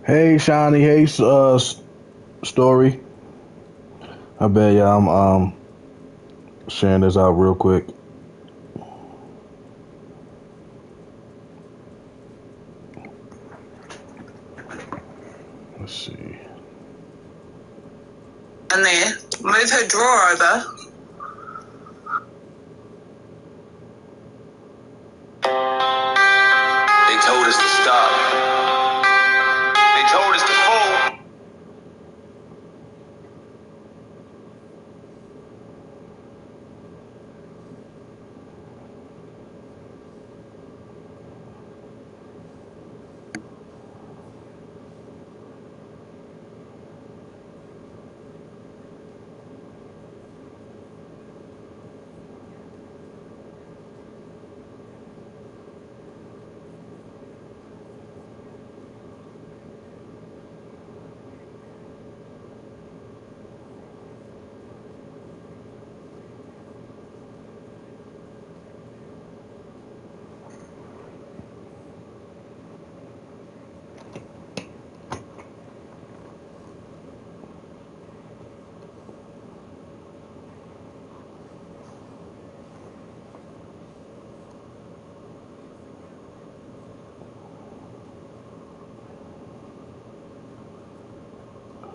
Hey, Shawnee. Hey, Story. I bet y'all I'm sharing this out real quick. Let's see. And there, move her drawer over. They told us to stop. They told us to fold.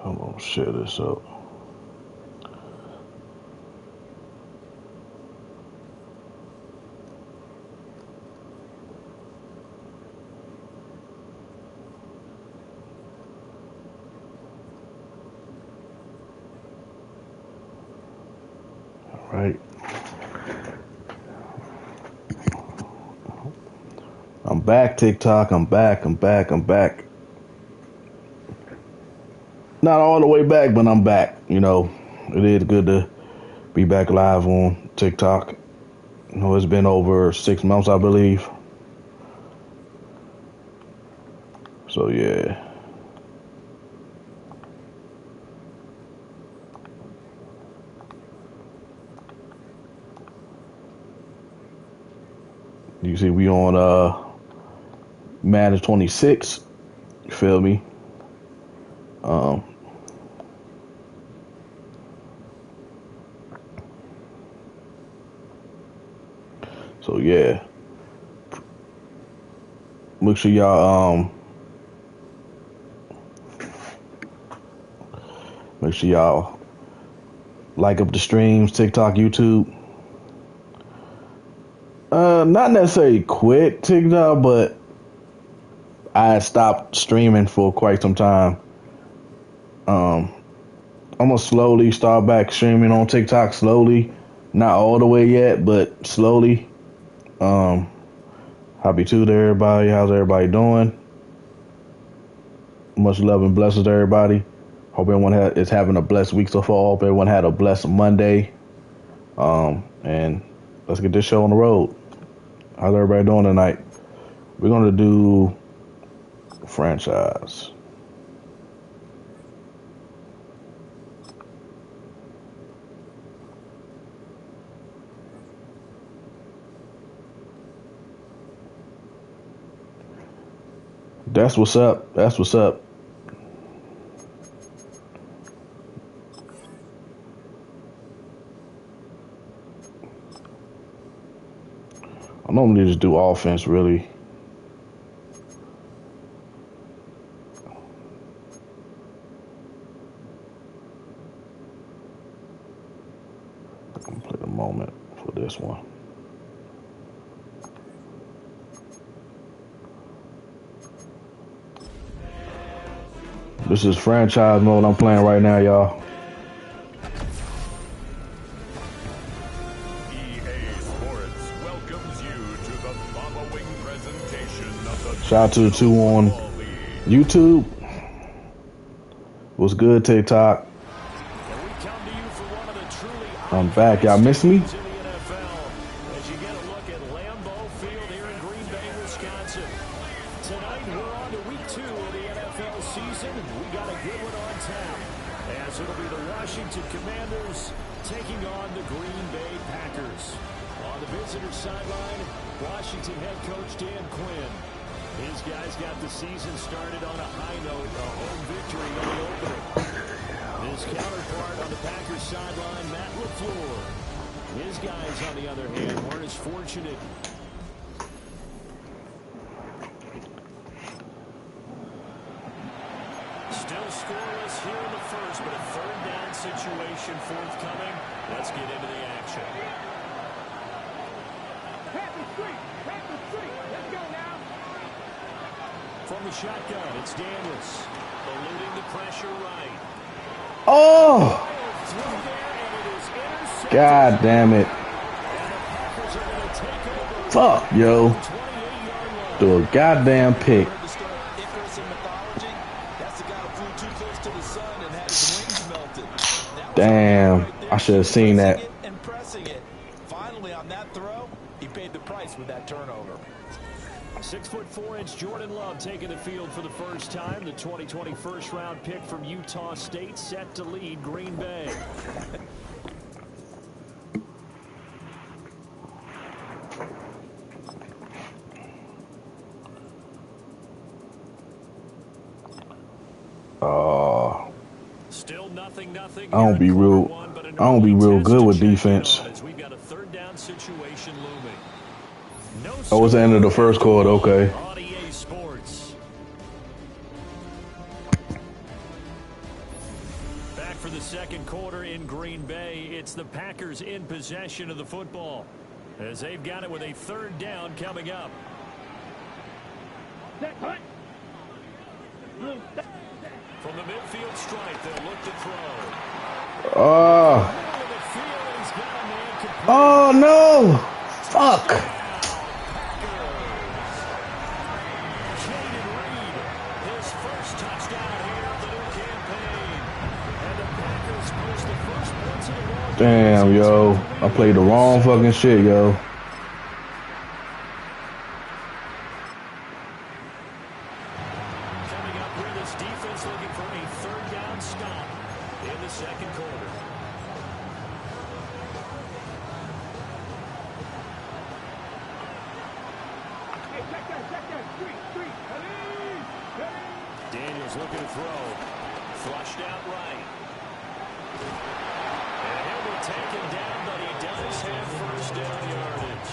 I'm gonna share this up. All right. I'm back, TikTok. I'm back. I'm back. Not all the way back, but I'm back. You know, it is good to be back live on TikTok. You know, it's been over 6 months, I believe. So yeah. You see, we on Madden 26. You feel me? Um, so yeah. Make sure y'all like up the streams, TikTok, YouTube. Not necessarily quit TikTok, but I stopped streaming for quite some time. Um, I'm gonna slowly start back streaming on TikTok slowly. Not all the way yet, but slowly. Um, Happy Tuesday, everybody. How's everybody doing? Much love and blessings to everybody. Hope everyone is having a blessed week so far. Hope everyone had a blessed Monday. And let's get this show on the road. How's everybody doing tonight? We're gonna do franchise. That's what's up. That's what's up. I normally just do offense, really. I'm gonna play the moment for this one. This is franchise mode I'm playing right now, y'all. Shout out to the two on YouTube. What's good, TikTok? I'm back. Y'all miss me? Tonight we're on to week 2 of the NFL season. We got a good one on tap, as it'll be the Washington Commanders taking on the Green Bay Packers. On the visitor sideline, Washington head coach Dan Quinn. His guys got the season started on a high note, a home victory in the opener. His counterpart on the Packers sideline, Matt LaFleur. His guys, on the other hand, weren't as fortunate. Still scoreless here in the first, but a third down situation forthcoming. Let's get into the action. Let's go now. From the shotgun, it's Daniels. Eluding the pressure right. Oh! God damn it. Fuck, yo. Do a goddamn pick. Damn. I should have seen that. Finally, on that throw, he paid the price with that turnover. 6'4" Jordan Love taking the field for the first time. The 2020 first-round pick from Utah State set to lead Green Bay. Still nothing. I don't be real good with defense. We've got a third down situation looming. Oh, it's the end of the first quarter. Okay. On EA Sports. Back for the second quarter in Green Bay. It's the Packers in possession of the football as they've got it with a third down coming up. From the midfield stripe, they'll look to throw. Oh no! Fuck! Damn, yo. I played the wrong fucking shit, yo. Coming up here, this defense looking for a third down stop in the second quarter. Daniels looking to throw. Flushed out right. And he'll be taken down, but he does have first down yardage.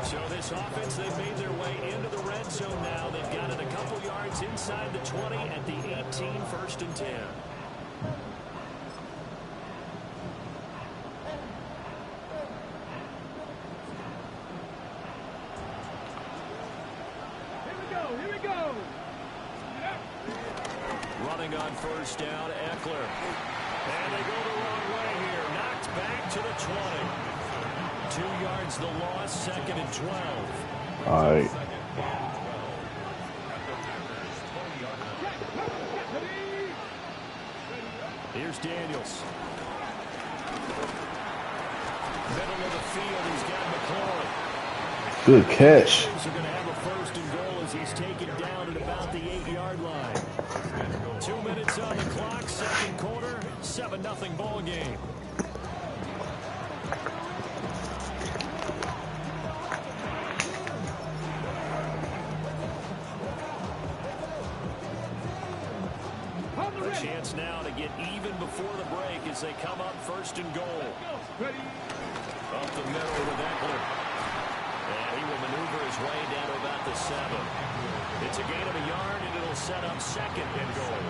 So this offense, they've made their way into the red zone now. They've got it a couple yards inside the 20 at the 18, 1st and 10. Running on first down, Eckler. And they go the wrong way here. Knocked back to the 20. 2 yards the loss, 2nd and 12. All right. Here's Daniels. Middle of the field, he's got McLaurin. Good catch. They're going to have a 1st and goal as he's taken down at about the 8-yard line. 2 minutes on the clock, second quarter, 7-0 ball game. A chance now to get even before the break as they come up 1st and goal. Up the middle with Eckler. And he will maneuver his way down to about the 7. It's a gain of a yard, and it'll set up 2nd and goal.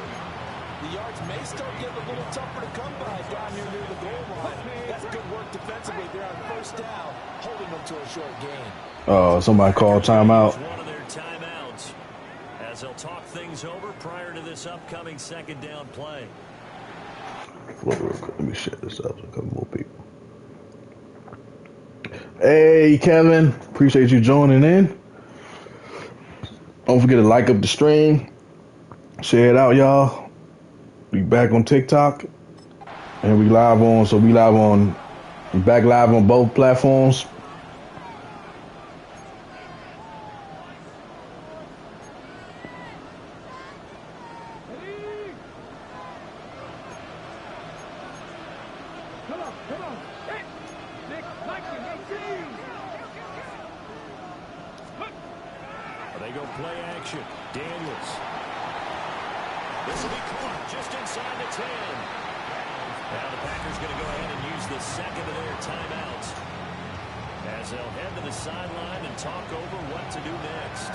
The yards may start getting a little tougher to come by down here near the goal line. That's good work defensively there on 1st down, holding them to a short gain. Oh, somebody called timeout. One of their timeouts as they'll talk things over prior to this upcoming 2nd down play. Let me shut this up so a couple more people. Hey, Kevin. Appreciate you joining in. Don't forget to like up the stream. Share it out, y'all. We back on TikTok. And we live on, back live on both platforms. They go play action. Daniels. This will be caught just inside the 10. Now the Packers going to go ahead and use the second of their timeouts as they'll head to the sideline and talk over what to do next.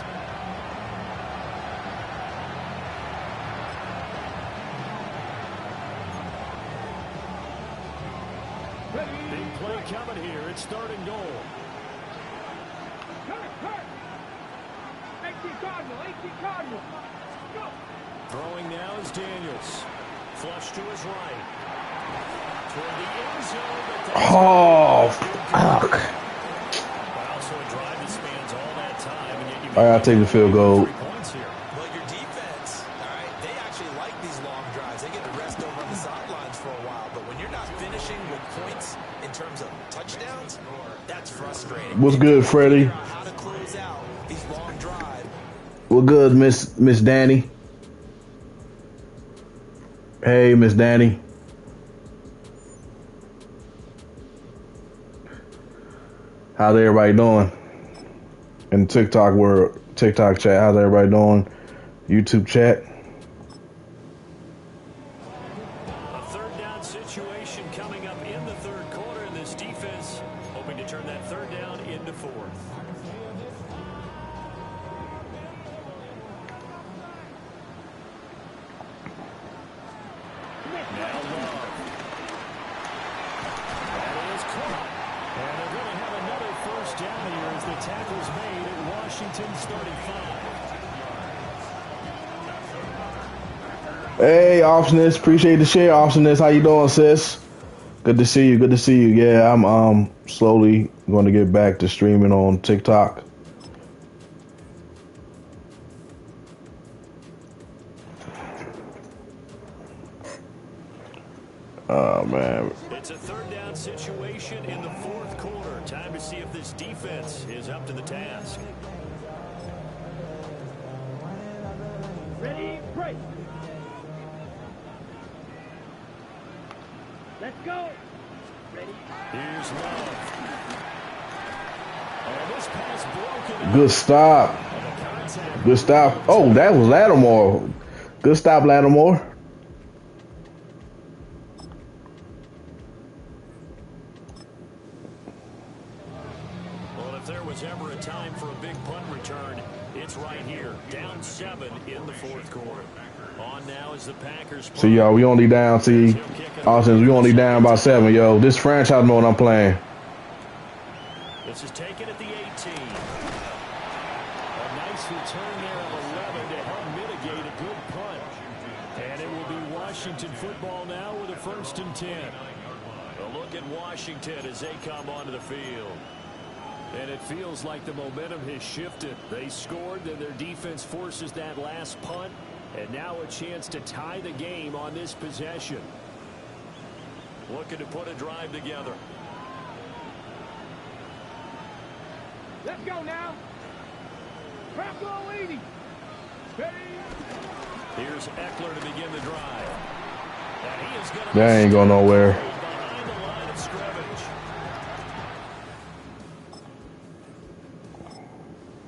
Big play coming here. It's 3rd and goal. Throwing now is Daniels. Flush to his right. Toward the end zone. Oh, fuck. Also a drive that spans all that time. And yet you I gotta take the field goal. 3 points here. Well, your defense, all right, they actually like these long drives. They get to rest over on the sidelines for a while. But when you're not finishing with points in terms of touchdowns, that's frustrating. What's good, Freddie? How to close out these long drives. What good, Miss Danny? Hey, Miss Danny. How's everybody doing? In TikTok world, TikTok chat, how's everybody doing? YouTube chat. A 3rd down situation coming up in the 3rd quarter, and this defense hoping to turn that 3rd down into 4th. Now Love. That is caught. And they're going to have another 1st down here as the tackle's made at Washington's 35. Hey, Awesomeness, appreciate the share, Awesomeness. How you doing, sis? Good to see you. Good to see you. Yeah, I'm slowly going to get back to streaming on TikTok. Oh man. It's a 3rd down situation in the 4th quarter. Time to see if this defense is up to the task. Ready, break. Let's go. Ready. Here's Love. Oh, this pass broken. Good stop. Good stop. Oh, that was Lattimore. Good stop, Lattimore. Well, if there was ever a time for a big punt return, it's right here. Down 7 in the 4th quarter. On now is the Packers. See, y'all, we only down. See, Austin, we only down by 7, yo. This franchise mode I'm playing. This is taken at the 18. A nice return there of 11 to help mitigate a good punt. And it will be Washington football now with a 1st and 10. A look at Washington as they come onto the field. And it feels like the momentum has shifted. They scored, then their defense forces that last punt. And now a chance to tie the game on this possession. Looking to put a drive together. Let's go now. Crack all 80. Ready. Here's Eckler to begin the drive. And he is going to That ain't going nowhere. behind the line of scrimmage.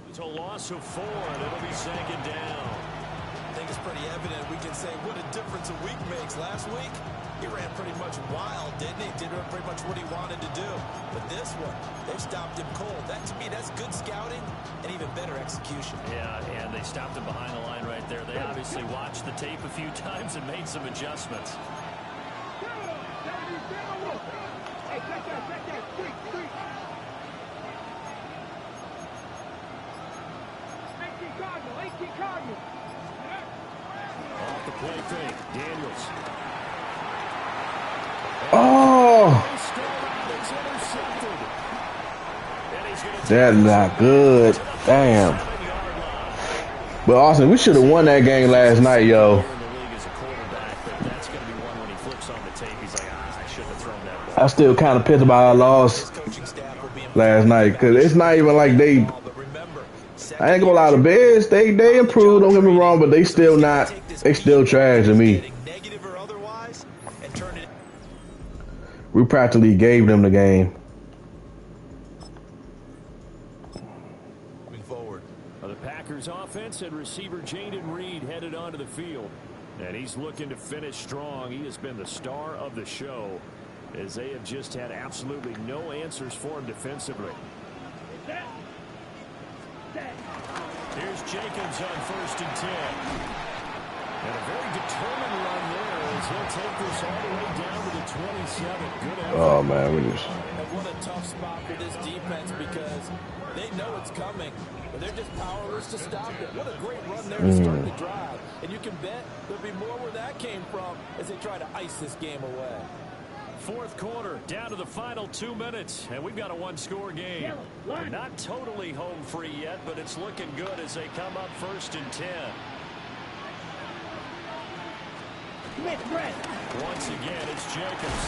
It's a loss of 4, and it'll be 2nd down. I think it's pretty evident we can say what a difference a week makes. Last week, he ran pretty much wild, didn't he? Did pretty much what he wanted to do. But this one, they stopped him cold. That, to me, that's good scouting and even better execution. Yeah, and they stopped him behind the line right there. They obviously watched the tape a few times and made some adjustments. Hey, check that. Street. 18 Cardinal. Off the play fake, Daniels. Oh, that's not good. Damn. But Austin, we should have won that game last night, yo. I still kind of pissed about our loss last night because it's not even like they. I ain't gonna lie, the Bears, they improved, don't get me wrong, but they still not, they still trash to me. We practically gave them the game. Moving forward. The Packers offense and receiver Jaden Reed headed onto the field. And he's looking to finish strong. He has been the star of the show, as they have just had absolutely no answers for him defensively. Here's Jacobs on 1st and 10. And a very determined run there as he'll take this all the way down to the 27. Good effort. Oh, man. We just... And what a tough spot for this defense because they know it's coming, but they're just powerless to stop it. What a great run there to start the drive. And you can bet there'll be more where that came from as they try to ice this game away. 4th quarter, down to the final 2 minutes, and we've got a one-score game. Not totally home free yet, but it's looking good as they come up 1st and 10. Once again, it's Jacobs.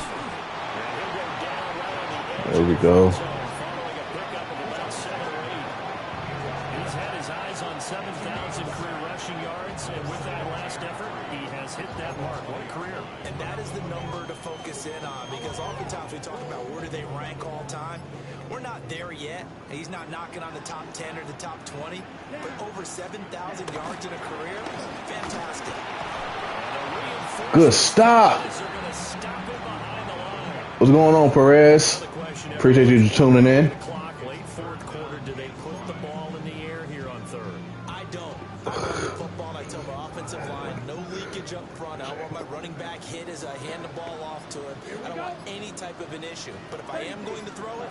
And he'll go down right on the edge. There we go. Following a pickup of about 7 or 8. He's had his eyes on 7,000 career rushing yards, and with that last effort, he has hit that mark. What a career. And that is the number to focus in on because oftentimes we talk about where do they rank all time. We're not there yet. He's not knocking on the top 10 or the top 20, but over 7,000 yards in a career, fantastic. Good stop. What's going on, Perez? Appreciate you tuning in. Late 4th quarter, do they put the ball in the air here on 3rd? I don't. I run the football and I tell my offensive line, no leakage up front. I don't want my running back hit as I hand the ball off to him. I don't want any type of an issue. But if I am going to throw it,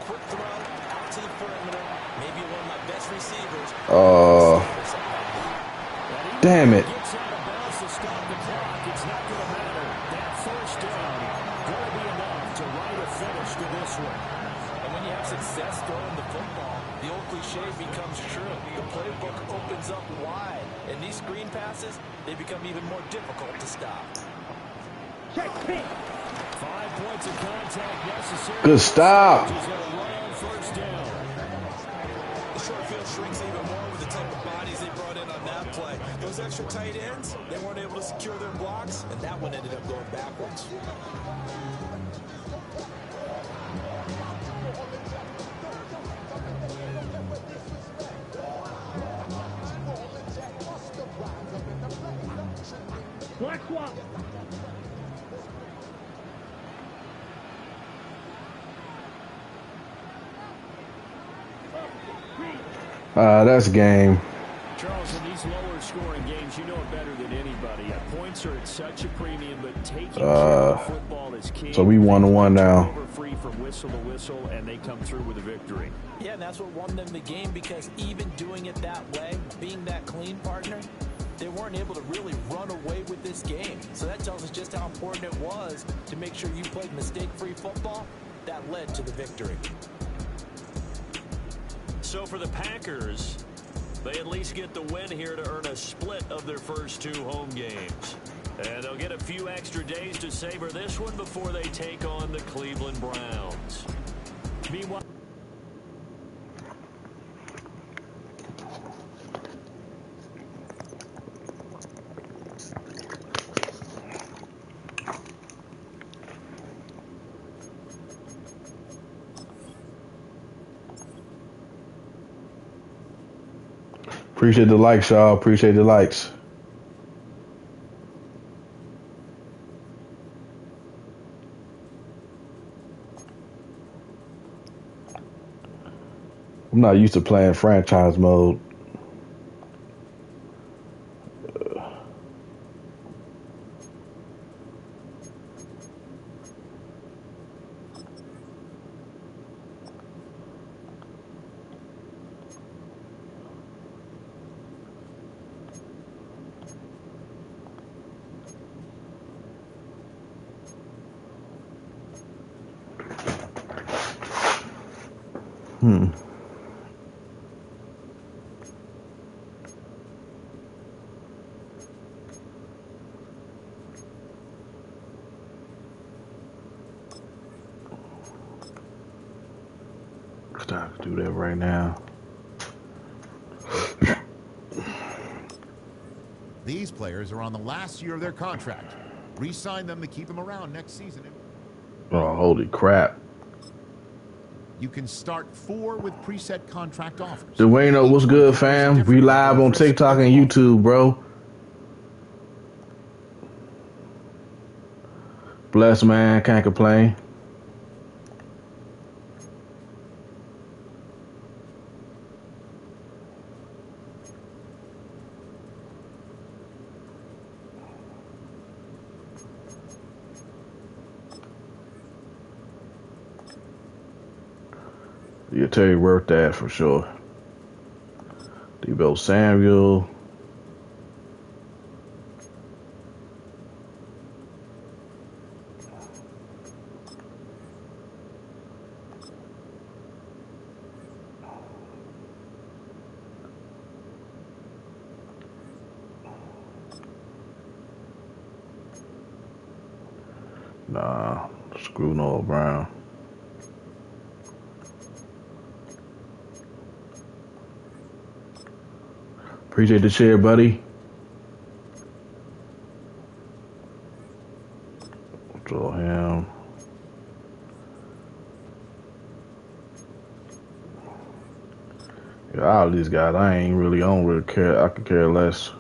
quick throw, out to the perimeter, maybe one of my best receivers. Damn it. Gets out of bounds to stop the clock. It's not going to matter. That 1st down going to be enough to write a finish to this one. And when you have success throwing the football, the old cliche becomes true. The playbook opens up wide. And these screen passes, they become even more difficult to stop. 5 points of contact necessary. Good stop. He's going to run on 1st down. The short field shrinks even more with the type of bodies they brought in on that play. Those extra tight ends, they weren't able to secure their blocks, and that one ended up going backwards. Black swap. That's game. Charles, in these lower scoring games, you know it better than anybody. Points are at such a premium, but taking care of football is key. So we 1-1 now. Free from whistle to whistle, and they come through with a victory. Yeah, and that's what won them the game because even doing it that way, being that clean partner, they weren't able to really run away with this game. So that tells us just how important it was to make sure you played mistake-free football. That led to the victory. So for the Packers, they at least get the win here to earn a split of their first 2 home games. And they'll get a few extra days to savor this one before they take on the Cleveland Browns. Meanwhile, Appreciate the likes, y'all. Appreciate the likes. I'm not used to playing franchise mode. Stop, do that right now. These players are on the last year of their contract. Re-sign them to keep them around next season. Oh, holy crap. You can start 4 with preset contract offers. Dwayno, what's Each one good, covers a fam? We different live level on of risk TikTok if and offered. YouTube, bro. Bless, man. Can't complain. Yeah, Terry worth that for sure. Debo Samuel. Nah, screw Noah Brown. Appreciate the share, buddy. Throw him. Yeah, all these guys, I ain't really on really care. I could care less.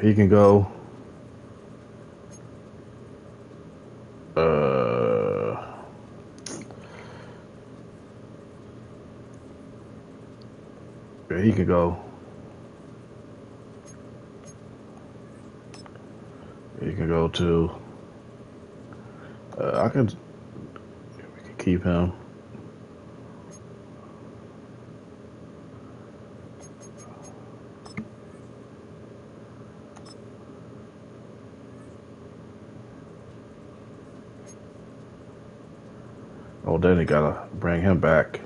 He can go. Yeah, he can go. He can go too. I can. We can keep him. Oh, then he gotta bring him back.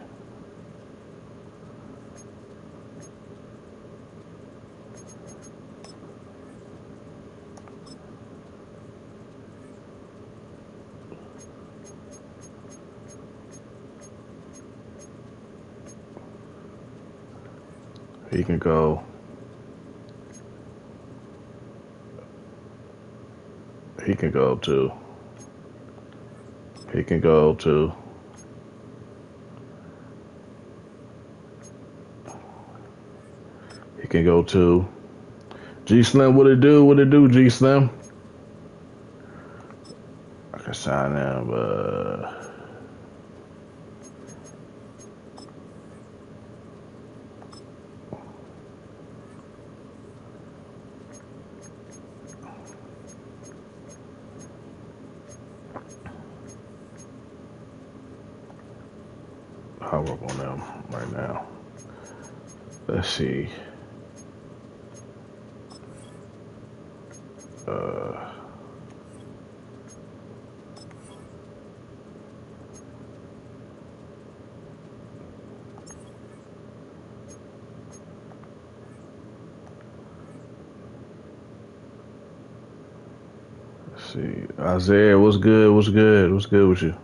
He can go. He can go too. He can go too. He can go too. G Slim, what it do? What it do, G Slim? I can sign him, I'll work on them right now. Let's see. Let's see. Isaiah, what's good? What's good? What's good with you?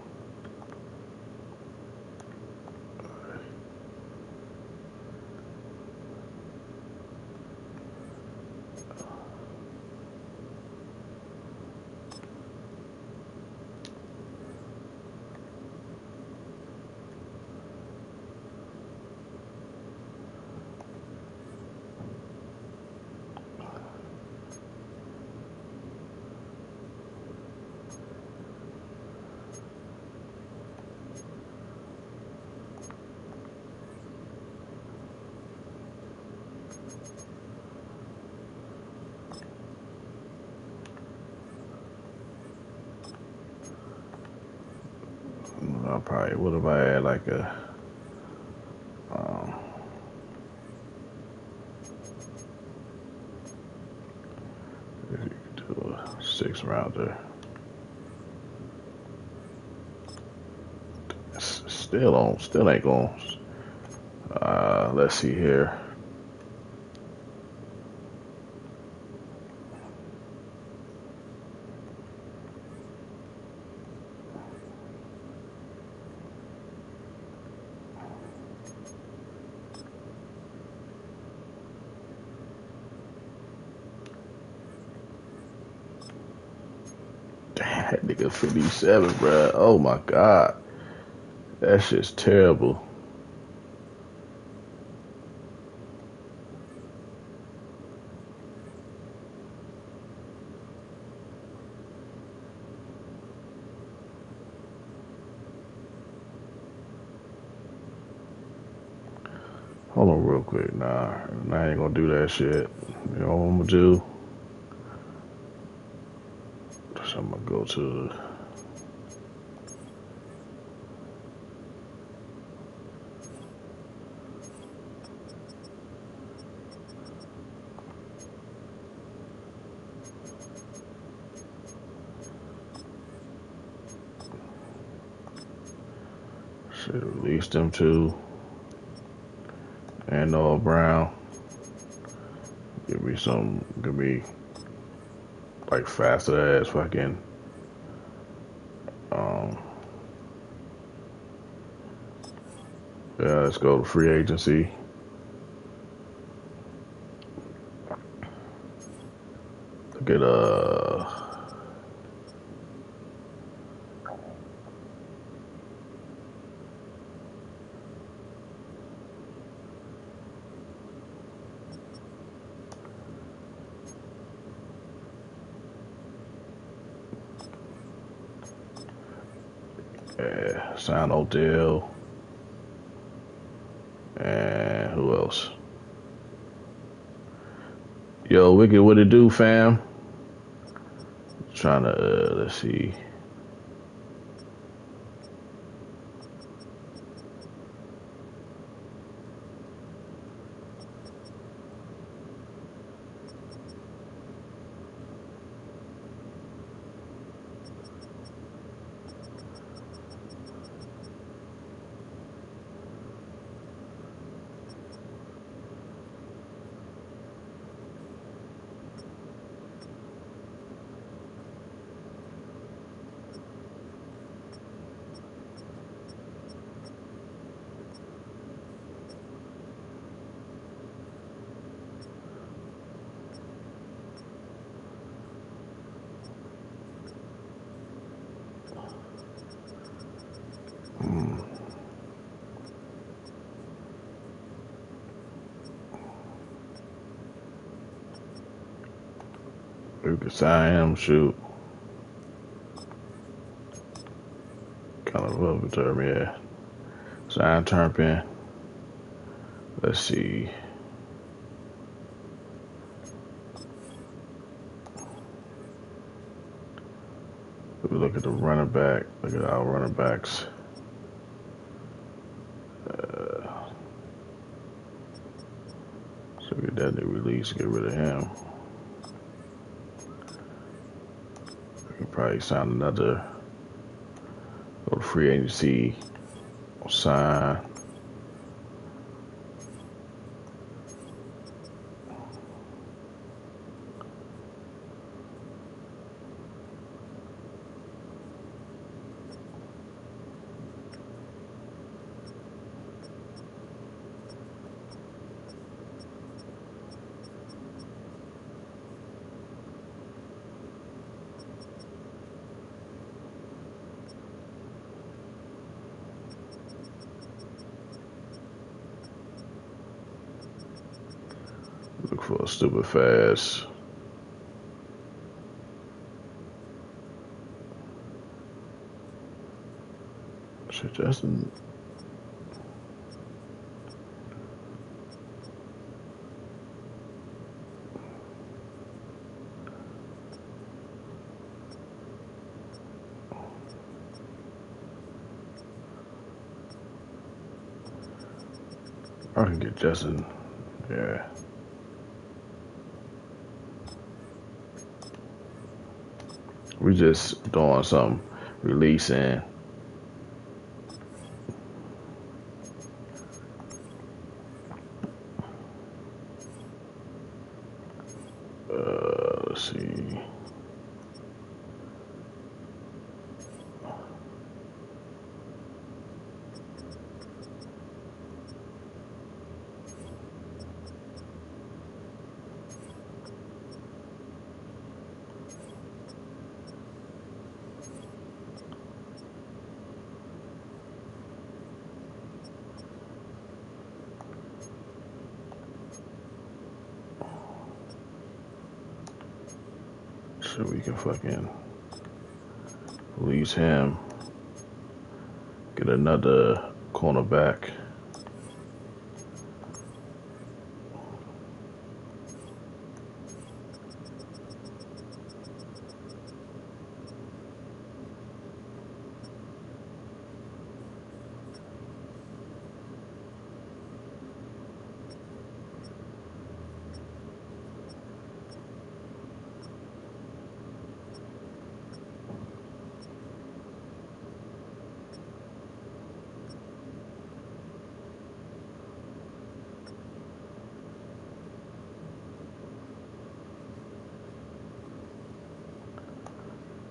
I'll probably, what if I had like a, do a 6 rounder. Still ain't going. Let's see here. Damn, that nigga 57, bruh. Oh my god. That shit's terrible. Hold on real quick. Nah, I ain't gonna do that shit. You know what I'm gonna do? So I'm gonna go to should release them two. And Noah Brown. Give me like faster ass fucking um yeah, let's go to free agency. Look at sign Odell. And who else? Yo, Wicked, what it do, fam? Trying to let's see. We could sign him, shoot. Kind of love the term, yeah. Sign Turpin. Let's see. If we look at the running back, look at our running backs. So get that new release, get rid of him. We can probably sign another. Go to free agency. Sign. Look for a stupid fast. Shit, Justin. I can get Justin. Yeah. We just doing some releasing. see. So we can fucking release him. Get another cornerback.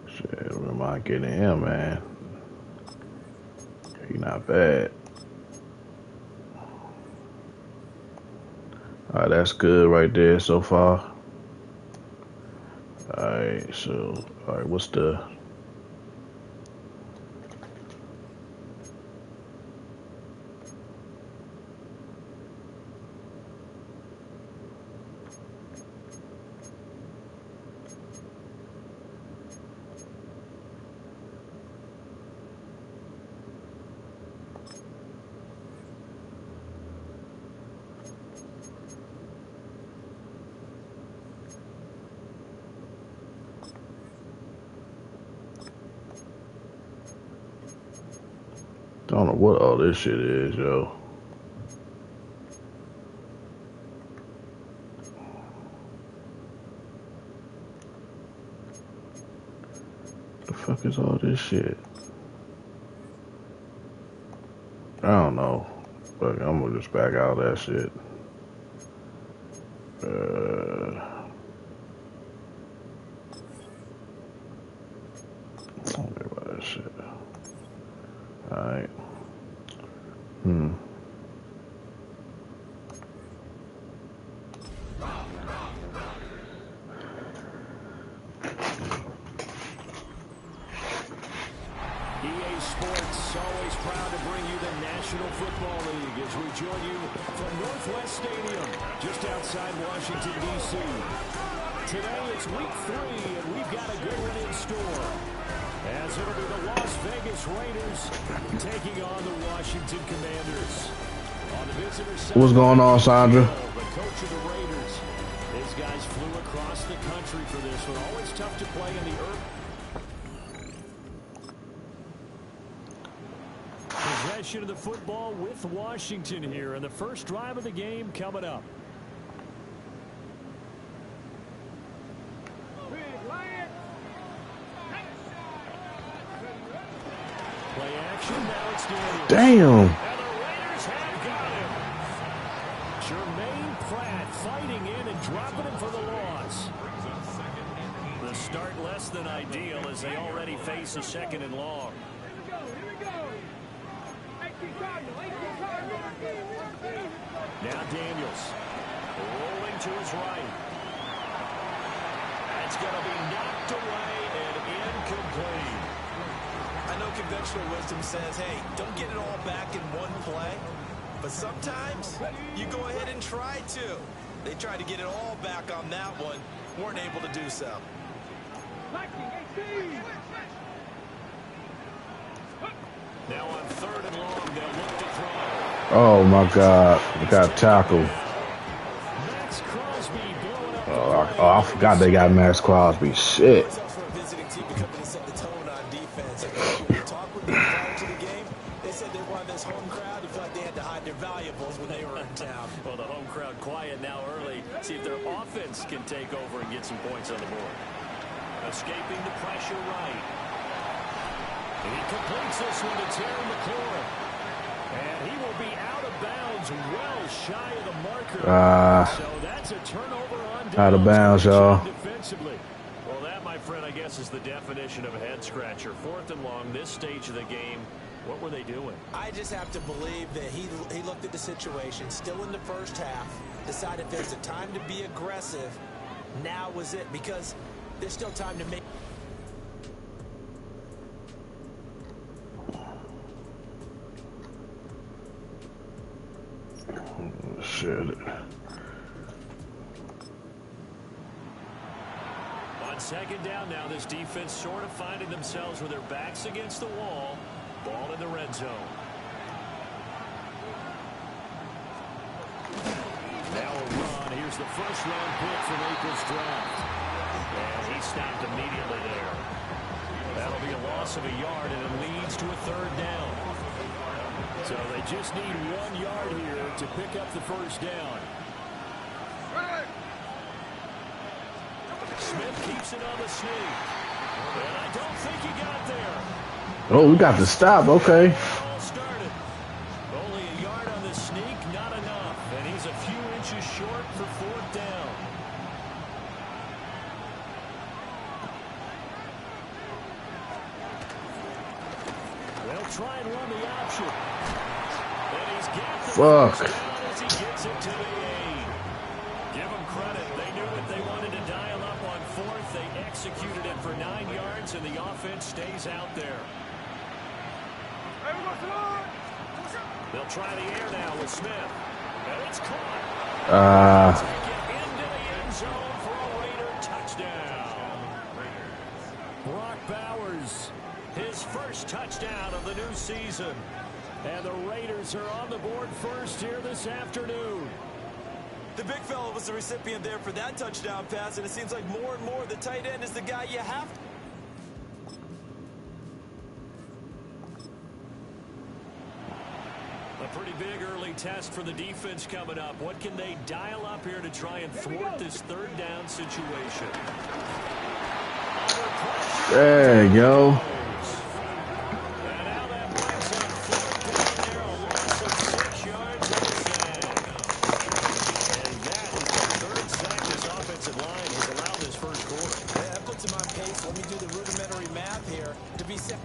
Shit, what am I getting him, man? He not bad. Alright, that's good right there so far. Alright, so, alright, what's the... I don't know what all this shit is, yo. The fuck is all this shit? I don't know. But I'm gonna just back out of that shit. Don't worry about that shit. Alright. EA Sports, always proud to bring you the National Football League as we join you from Northwest Stadium, just outside Washington, D.C. Today it's week 3, and we've got a good one in store, as it'll be the Las Vegas Raiders taking on the Washington Commanders. On the visitor side, What's going on, Sandra? the coach of the Raiders. These guys flew across the country for this one. Always tough to play in the earth. Possession of the football with Washington here, and the first drive of the game coming up. Play action, now it's Daniels. Damn. And the Raiders have got him. Jermaine Pratt fighting in and dropping him for the loss. The start less than ideal as they already face a 2nd and long. Now Daniels rolling to his right. That's going to be knocked away and incomplete. I know conventional wisdom says, hey, don't get it all back in one play. But sometimes you go ahead and try to. They tried to get it all back on that one. Weren't able to do so. Now on 3rd and long, they'll look to throw. Oh my God. We got tackled. Max Crosby blowing up the Oh, I forgot they got Max Crosby. Shit. For a visiting team to come in and set the tone on defense. When you talk with them prior to the game, they said they wanted this home crowd to feel like they had to hide their valuables when they were in town. Well, the home crowd quiet now early. See if their offense can take over and get some points on the board. Escaping the pressure right. He completes this one to Terry McLaurin. And he will be out of bounds well shy of the marker. So that's a turnover on Out of bounds, y'all. defensively. Well, that, my friend, I guess is the definition of a head-scratcher. 4th and long, this stage of the game. What were they doing? I just have to believe that he looked at the situation, still in the first half, decided if there's a time to be aggressive, now was it, because there's still time to make. Shit. On 2nd down now, this defense sort of finding themselves with their backs against the wall. Ball in the red zone. Now a run. Here's the first-round pick from April's draft. And he stopped immediately there. That'll be a loss of a yard, and it leads to a 3rd down. So they just need 1 yard here to pick up the first down. Smith keeps it on the sneak. And I don't think he got there. Oh, we got to stop. Okay. All started. Only a yard on the sneak, not enough. And he's a few inches short for 4th down. They'll try and run the option. And he's got the Fuck. first down as he gets it to the 8. Give them credit. They knew what they wanted to dial up on 4th. They executed it for 9 yards, and the offense stays out there. They'll try the air now with Smith. And it's caught. Take it into the end zone for a Raider touchdown. Brock Bowers, his first touchdown of the new season. And the Raiders are on the board first here this afternoon. The big fella was the recipient there for that touchdown pass, and it seems like more and more the tight end is the guy you have to. A pretty big early test for the defense coming up. What can they dial up here to try and thwart this 3rd down situation? There you go. And now that brings up 4th down there, a loss of 6 yards on the sack. And that is the 3rd sack this offensive line has allowed this first quarter. Yeah, that puts him on pace. Let me do the rudimentary math here to be set.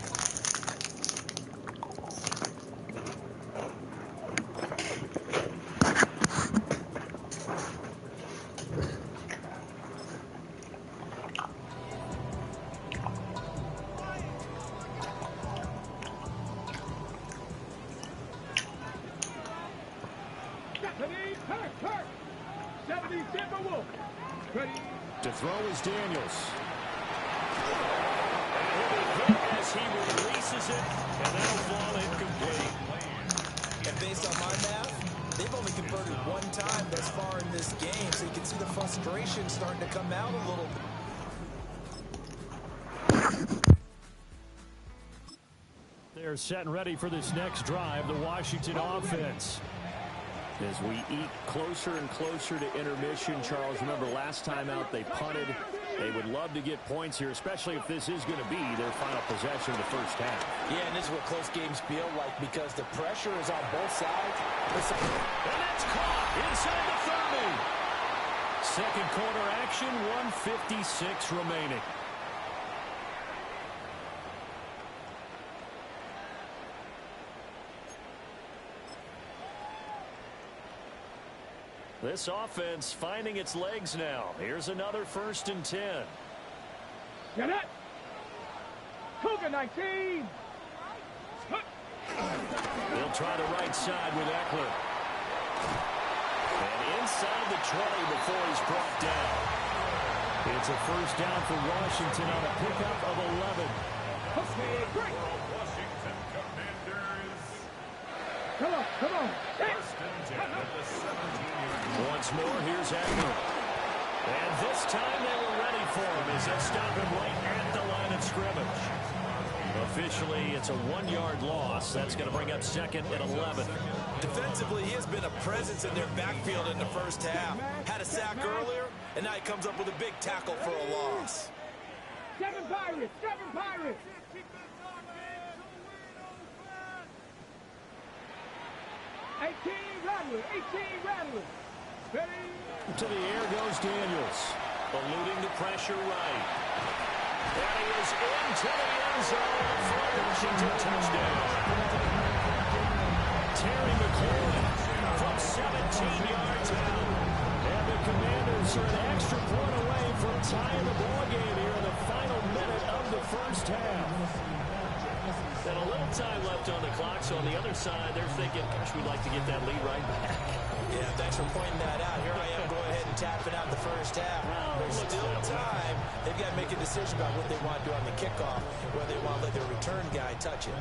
To throw is Daniels. And he'll be hit as he releases it, and that'll fall incomplete. And based on my math, they've only converted 1 time thus far in this game, so you can see the frustration starting to come out a little bit. They're set and ready for this next drive, the Washington offense. As we eat closer and closer to intermission, Charles, remember last time out they punted. They would love to get points here, especially if this is going to be their final possession of the first half. Yeah, and this is what close games feel like because the pressure is on both sides. And that's caught inside the 30. Second quarter action, 1:56 remaining. This offense finding its legs now. Here's another 1st and 10. Get it! Cougar 19! They'll try the right side with Eckler. And inside the 20 before he's brought down. It's a 1st down for Washington on a pickup of 11. Okay, great! Washington Commanders. Come on, come on! First and 10 at the 17-yard. Once more, here's Eckler. And this time they were ready for him as they stop him right at the line of scrimmage. Officially, it's a 1-yard loss. That's going to bring up 2nd and 11. Defensively, he has been a presence in their backfield in the first half. Had a sack earlier, and now he comes up with a big tackle for a loss. 7 Pirates! 7 Pirates! Rattler! 18 Rattler! Ready? To the air goes Daniels. Eluding the pressure right. And he is into the end zone for a Washington touchdown. Terry McLaurin from 17 yards out. And the Commanders are an extra point away from tying the ball game here in the final minute of the first half. And a little time left on the clock, so on the other side, they're thinking, gosh, we'd like to get that lead right back. Yeah, thanks for pointing that out. Here I am going ahead and tapping out the first half. There's still time. They've got to make a decision about what they want to do on the kickoff, whether they want to let their return guy touch it.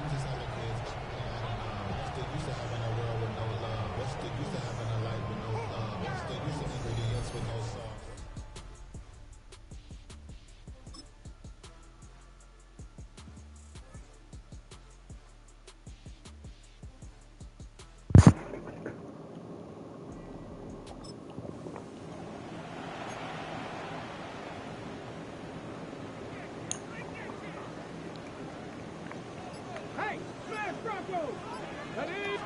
Hey, smash Broncos! Ready?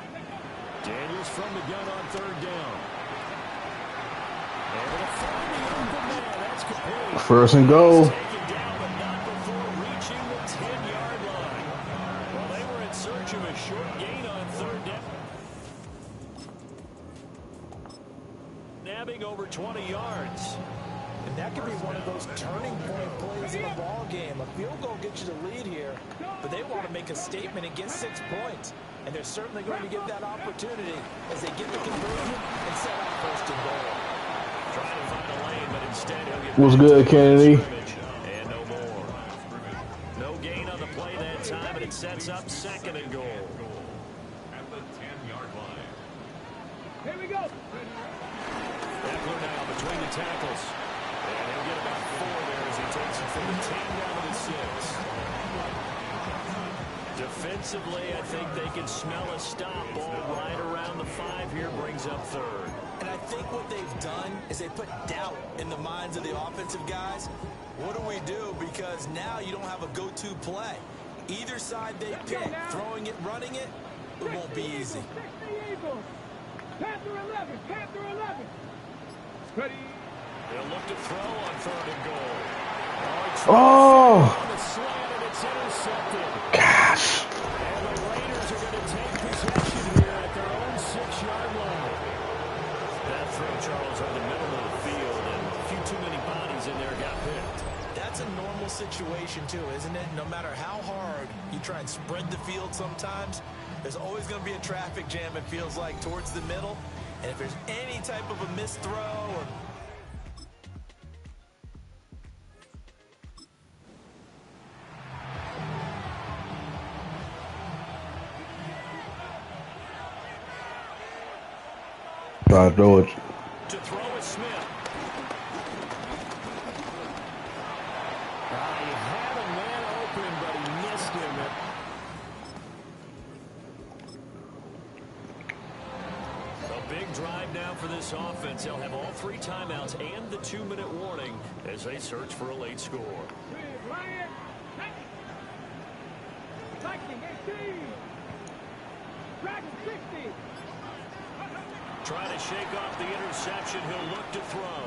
Daniels from the gun on third down. Able to find the open man. That's complete. First and goal. Taken down, but not before reaching the 10-yard line. Well, they were in search of a short gain on third down. Nabbing over 20 yards. And that could be one of those turning point plays in the ball game. A field goal gets you the lead here, but they want to make a statement and get 6 points. And they're certainly going to get that opportunity as they get the conversion and set up first and goal. Trying to find a lane, but instead he'll get What's good, Kennedy? and no more. No gain on the play that time, and it sets up second and goal. At the 10-yard line. Here we go. Eckler now between the tackles. And he'll get about 4 there as he takes it from the 10 down to the 6. Defensively, I think they can smell a stop ball right around the 5 here, brings up third. And I think what they've done is they put doubt in the minds of the offensive guys. What do we do? Because now you don't have a go-to play. Either side they pick, throwing it, running it, it won't be easy. 60 Eagles. Panther 11. Panther 11. Ready? They'll look to throw on third and goal. Oh, On the slant, and it's intercepted. gosh. And the Raiders are going to take possession here at their own 6-yard line. That throw, Charles, over the middle of the field, and a few too many bodies in there got picked. That's a normal situation, too, isn't it? No matter how hard you try and spread the field sometimes, there's always going to be a traffic jam, it feels like, towards the middle. And if there's any type of a missed throw or Try to throw it. To throw is Smith. He had a man open, but he missed him. A big drive now for this offense. They'll have all 3 timeouts and the 2-minute warning as they search for a late score. Ryan. Viking 18. Dragon 60. Trying to shake off the interception. He'll look to throw.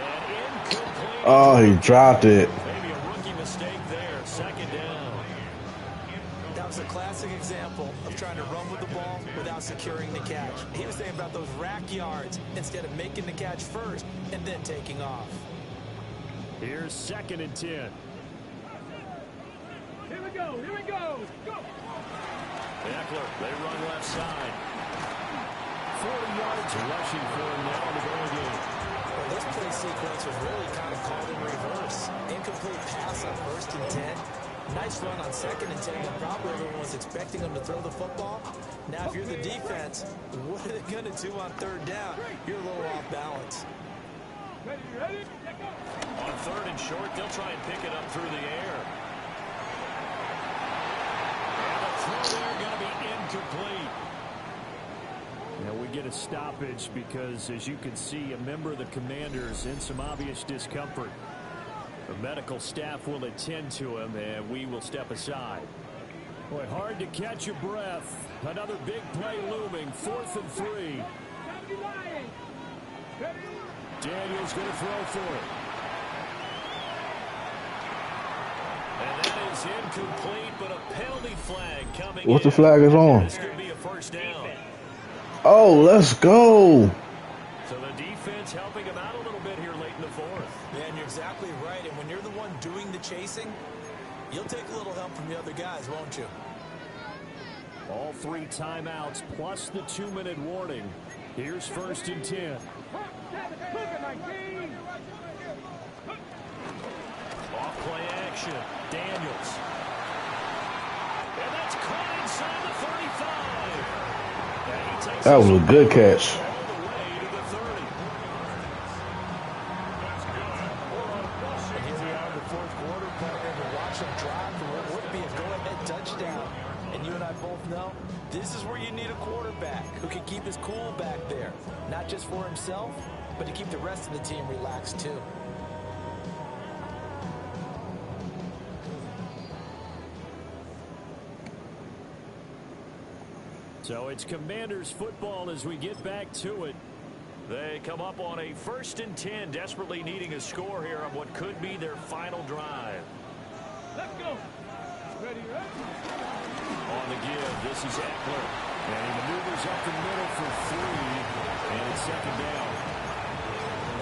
And incomplete. Oh, he dropped it. Maybe a rookie mistake there. Second down. that was a classic example of trying to run with the ball without securing the catch. He was thinking about those rack yards instead of making the catch first and then taking off. Here's 2nd and 10. Here we go. Here we go. Go. Eckler, they run left side. 40 yards rushing for him now in the goal game. Well, this play sequence was really kind of called in reverse. Incomplete pass on 1st and 10. Nice run on 2nd and 10. And probably everyone was expecting him to throw the football. Now, if you're the defense, what are they going to do on 3rd down? You're a little off balance. Ready, ready? On 3rd and short, they'll try and pick it up through the air. And the throw there going to be incomplete. Now we get a stoppage because, as you can see, a member of the Commanders in some obvious discomfort. The medical staff will attend to him, and we will step aside. Boy, hard to catch your breath. Another big play looming. 4th and 3. Daniels going to throw for it. is incomplete, but a penalty flag coming What's the in. flag is on? This could be a first down. Oh, let's go. So the defense helping him out a little bit here late in the fourth. Yeah, and you're exactly right. And when you're the one doing the chasing, you'll take a little help from the other guys, won't you? All 3 timeouts plus the 2-minute warning. Here's 1st and 10. Off play action. Daniels. And that's caught inside the 35. And he takes That was a good catch. all the way to the 30. And here we are in the fourth quarter, partner, to watch them drive for what would be a go-ahead touchdown. And you and I both know this is where you need a quarterback who can keep his cool back there. Not just for himself, but to keep the rest of the team relaxed too. So it's Commanders football as we get back to it. They come up on a 1st and 10, desperately needing a score here on what could be their final drive. Let's go. Ready, ready. On the give, this is Eckler. And he maneuvers up the middle for 3, and it's 2nd down.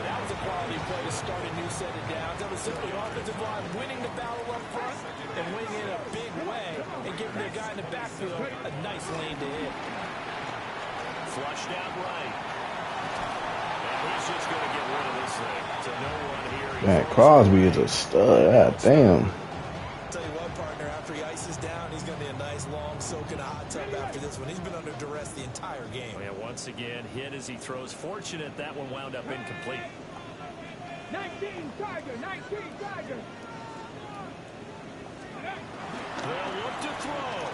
That was a quality play to start a new set of downs. That was simply offensive line winning the battle up front and winning in a big way and giving their guy in the backfield a nice lane to hit. Flushed out right. And he's just going to get rid of this thing. So no one here. Man, Crosby is a stud. God damn. Tell you what, partner, after he ices down, he's going to be a nice long soak in a hot tub after this one. He's been under duress the entire game. Oh, yeah, once again, hit as he throws. Fortunate that one wound up incomplete. 19 Tiger, 19 Tiger. They'll look to throw.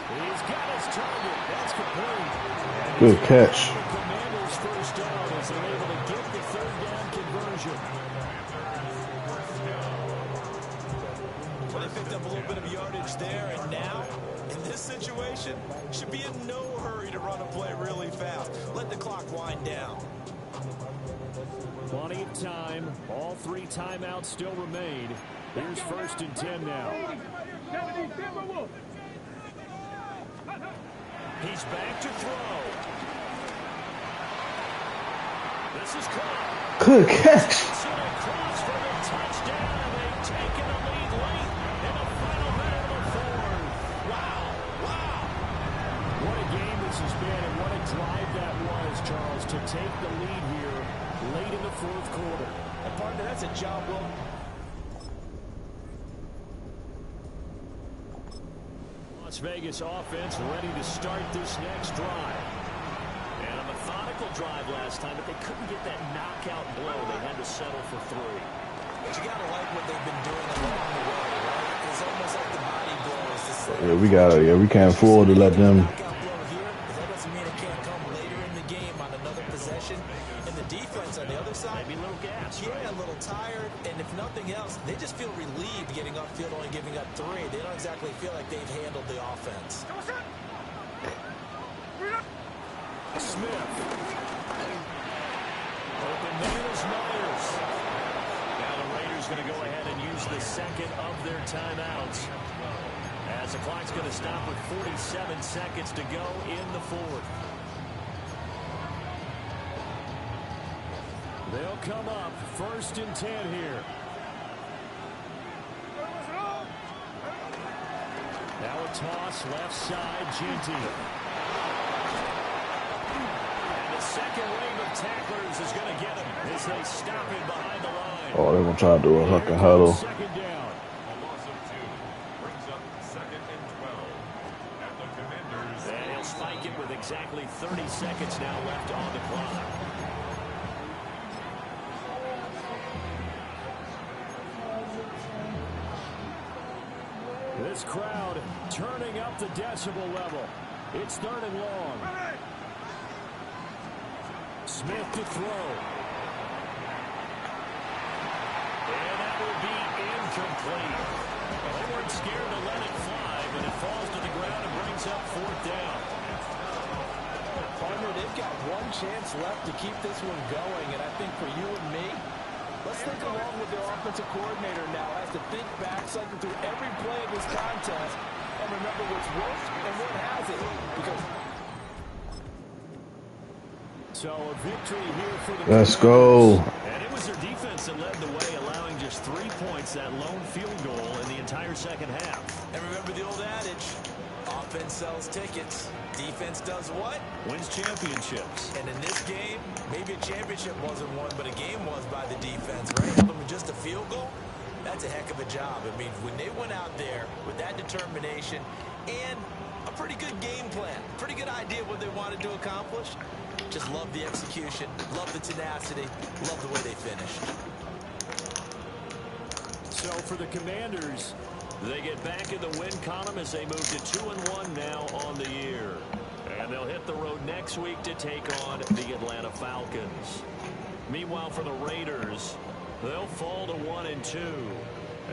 He's got his target. That's complete. Good catch. The Commanders' first down as they're able to get the 3rd down conversion. Well, they picked up a little bit of yardage there, and now, in this situation, should be in no hurry to run a play really fast. Let the clock wind down. Plenty of time. All 3 timeouts still remain. Here's 1st and 10 now. 70 Timberwolves. He's back to throw. This is caught. Good catch. Across for the touchdown, and they've taken a lead late in the final minute of the 4th. Wow, wow. What a game this has been, and what a drive that was, Charles, to take the lead here late in the 4th quarter. And partner, that's a job well. Las Vegas offense ready to start this next drive. And a methodical drive last time, but they couldn't get that knockout blow. They had to settle for 3. But you gotta like what they've been doing along the way, right? It's almost like the body blows. Yeah, we can't afford to let them. Knockout blow here, but that doesn't mean it can't come later in the game on another possession. And the defense on the other side, Maybe a little gas, yeah, right? a little tired. And if nothing else, they just feel relieved getting upfield, only giving up 3. They don't exactly feel like they've handled the offense. Smith. Open man is Myers. Now the Raiders going to go ahead and use the 2nd of their timeouts. As the clock's going to stop with 47 seconds to go in the 4th. They'll come up 1st and 10 here. Now a toss left side, Ginty. And the second wave of tacklers is going to get him as they stop him behind the line. Oh, they're going to try to do a huck and huddle. 2nd down. A loss of 2 brings up 2nd and 12. And the Commanders. And he'll spike it with exactly 30 seconds now left on the clock. This crowd turning up the decibel level. It's 3rd and long. Smith to throw. And that will be incomplete. They weren't scared to let it fly, but it falls to the ground and brings up 4th down. Partner, they've got one chance left to keep this one going, and I think for you and me, Let's think along with their offensive coordinator now as to think back, cycle through every play of this contest, and remember what's worked and what hasn't. Because so a victory here for the Let's Commanders. go. And it was their defense that led the way, allowing just 3 points, that lone field goal in the entire second half. And remember the old adage, offense sells tickets. Defense does what? Wins championships. And in this game, maybe a championship wasn't won, but a game was by the defense, right? Helping with just a field goal? That's a heck of a job. I mean, when they went out there with that determination and a pretty good game plan, pretty good idea what they wanted to accomplish, just love the execution, love the tenacity, love the way they finished. So for the Commanders, they get back in the win column as they move to 2-1 now on the year. And they'll hit the road next week to take on the Atlanta Falcons. Meanwhile, for the Raiders, they'll fall to 1-2.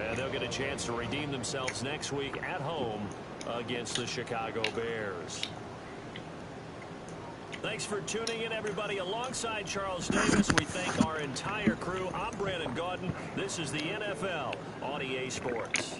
And they'll get a chance to redeem themselves next week at home against the Chicago Bears. Thanks for tuning in, everybody. Alongside Charles Davis, we thank our entire crew. I'm Brandon Gaudin. This is the NFL on EA Sports.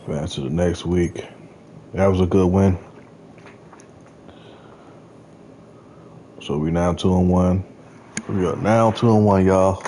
Fast to the next week. That was a good win. So we now 2-1. We are now 2-1, y'all.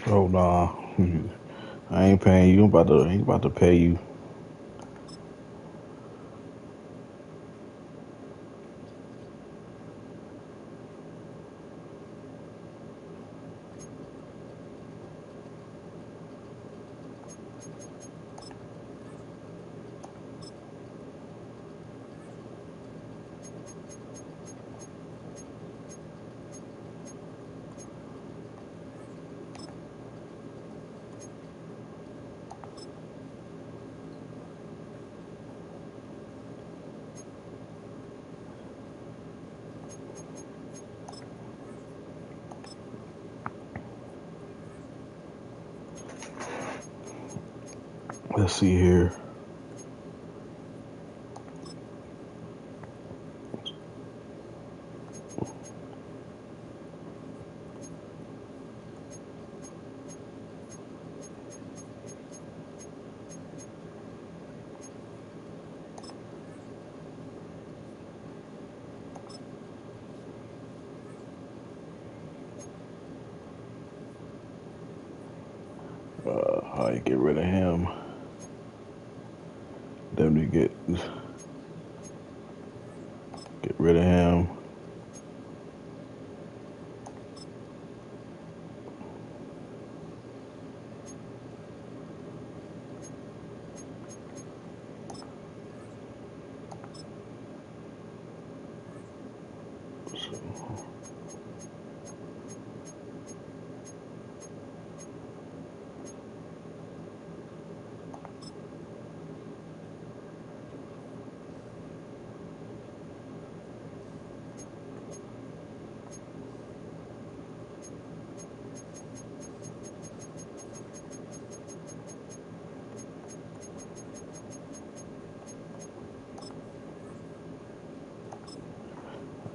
Oh nah, I ain't paying you. I ain't about to pay you. Let's see here. All right, get rid of him. Then we get rid of him.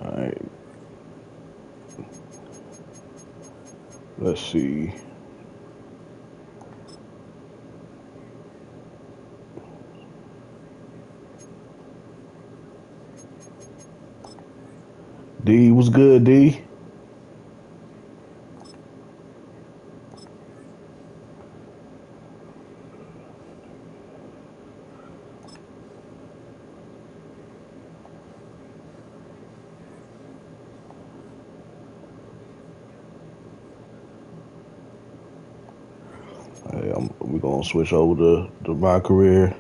All right. Let's see. D, what's good, D? Hey, we're gonna switch over to my career.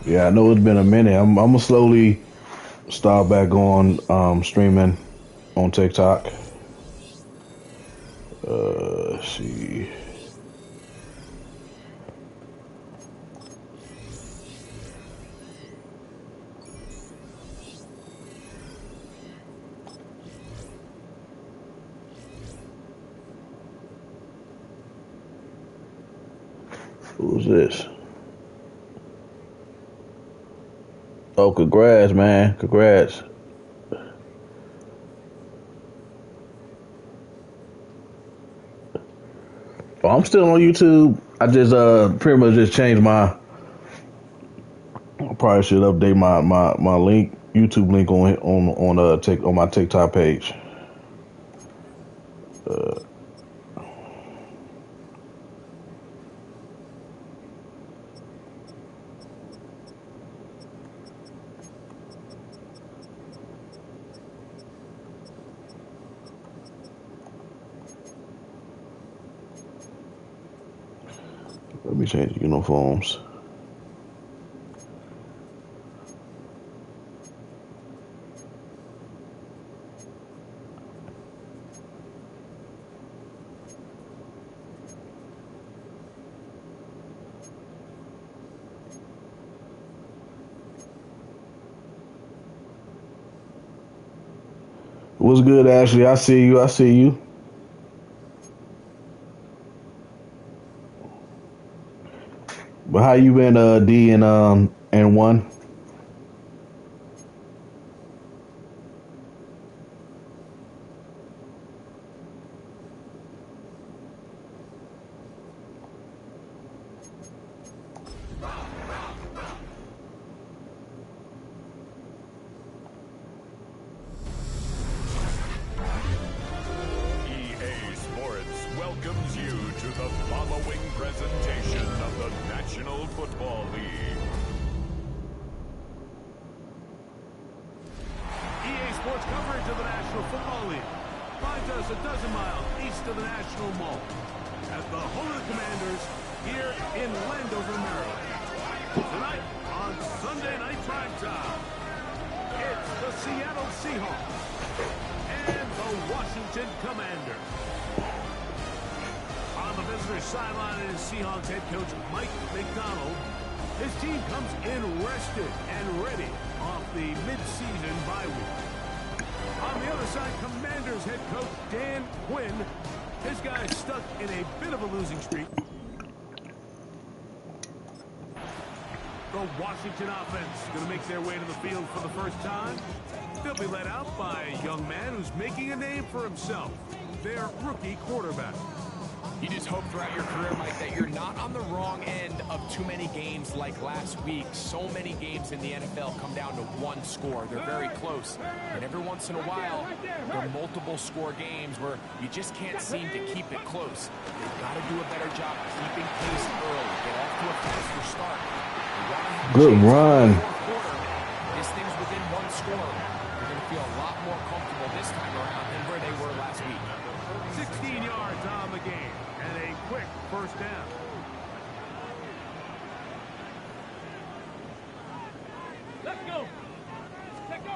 Yeah, I know it's been a minute. I'm gonna slowly start back on streaming on TikTok. Let's see. Who's this? Oh, congrats, man. Congrats. Oh, I'm still on YouTube. I just pretty much just changed my. I probably should update my link, YouTube link on my TikTok page. Let me change the uniforms. What's good, Ashley? I see you. I see you. But how you been, D and one? EA Sports welcomes you to the following presentation of the National Football League. EA Sports coverage of the National Football League finds us a dozen miles east of the National Mall at the home of the Commanders here in Landover, Maryland. Tonight on Sunday Night Primetime, it's the Seattle Seahawks and the Washington Commanders. On the visitor's sideline is Seahawks head coach Mike McDonald. His team comes in rested and ready off the mid-season bye week. On the other side, Commanders head coach Dan Quinn. His guys stuck in a bit of a losing streak. The Washington offense going to make their way to the field for the first time. They'll be led out by a young man who's making a name for himself, their rookie quarterback. You just hope throughout your career, Mike, that you're not on the wrong end of too many games like last week. So many games in the NFL come down to one score. They're very close. And every once in a while, there are multiple score games where you just can't seem to keep it close. They've got to do a better job keeping pace early. Get off to a faster start. Good run. This thing's within one score. You're going to feel a lot more comfortable this time around than where they were last week. 16 yards on the game and a quick first down. Let's go. Let's go.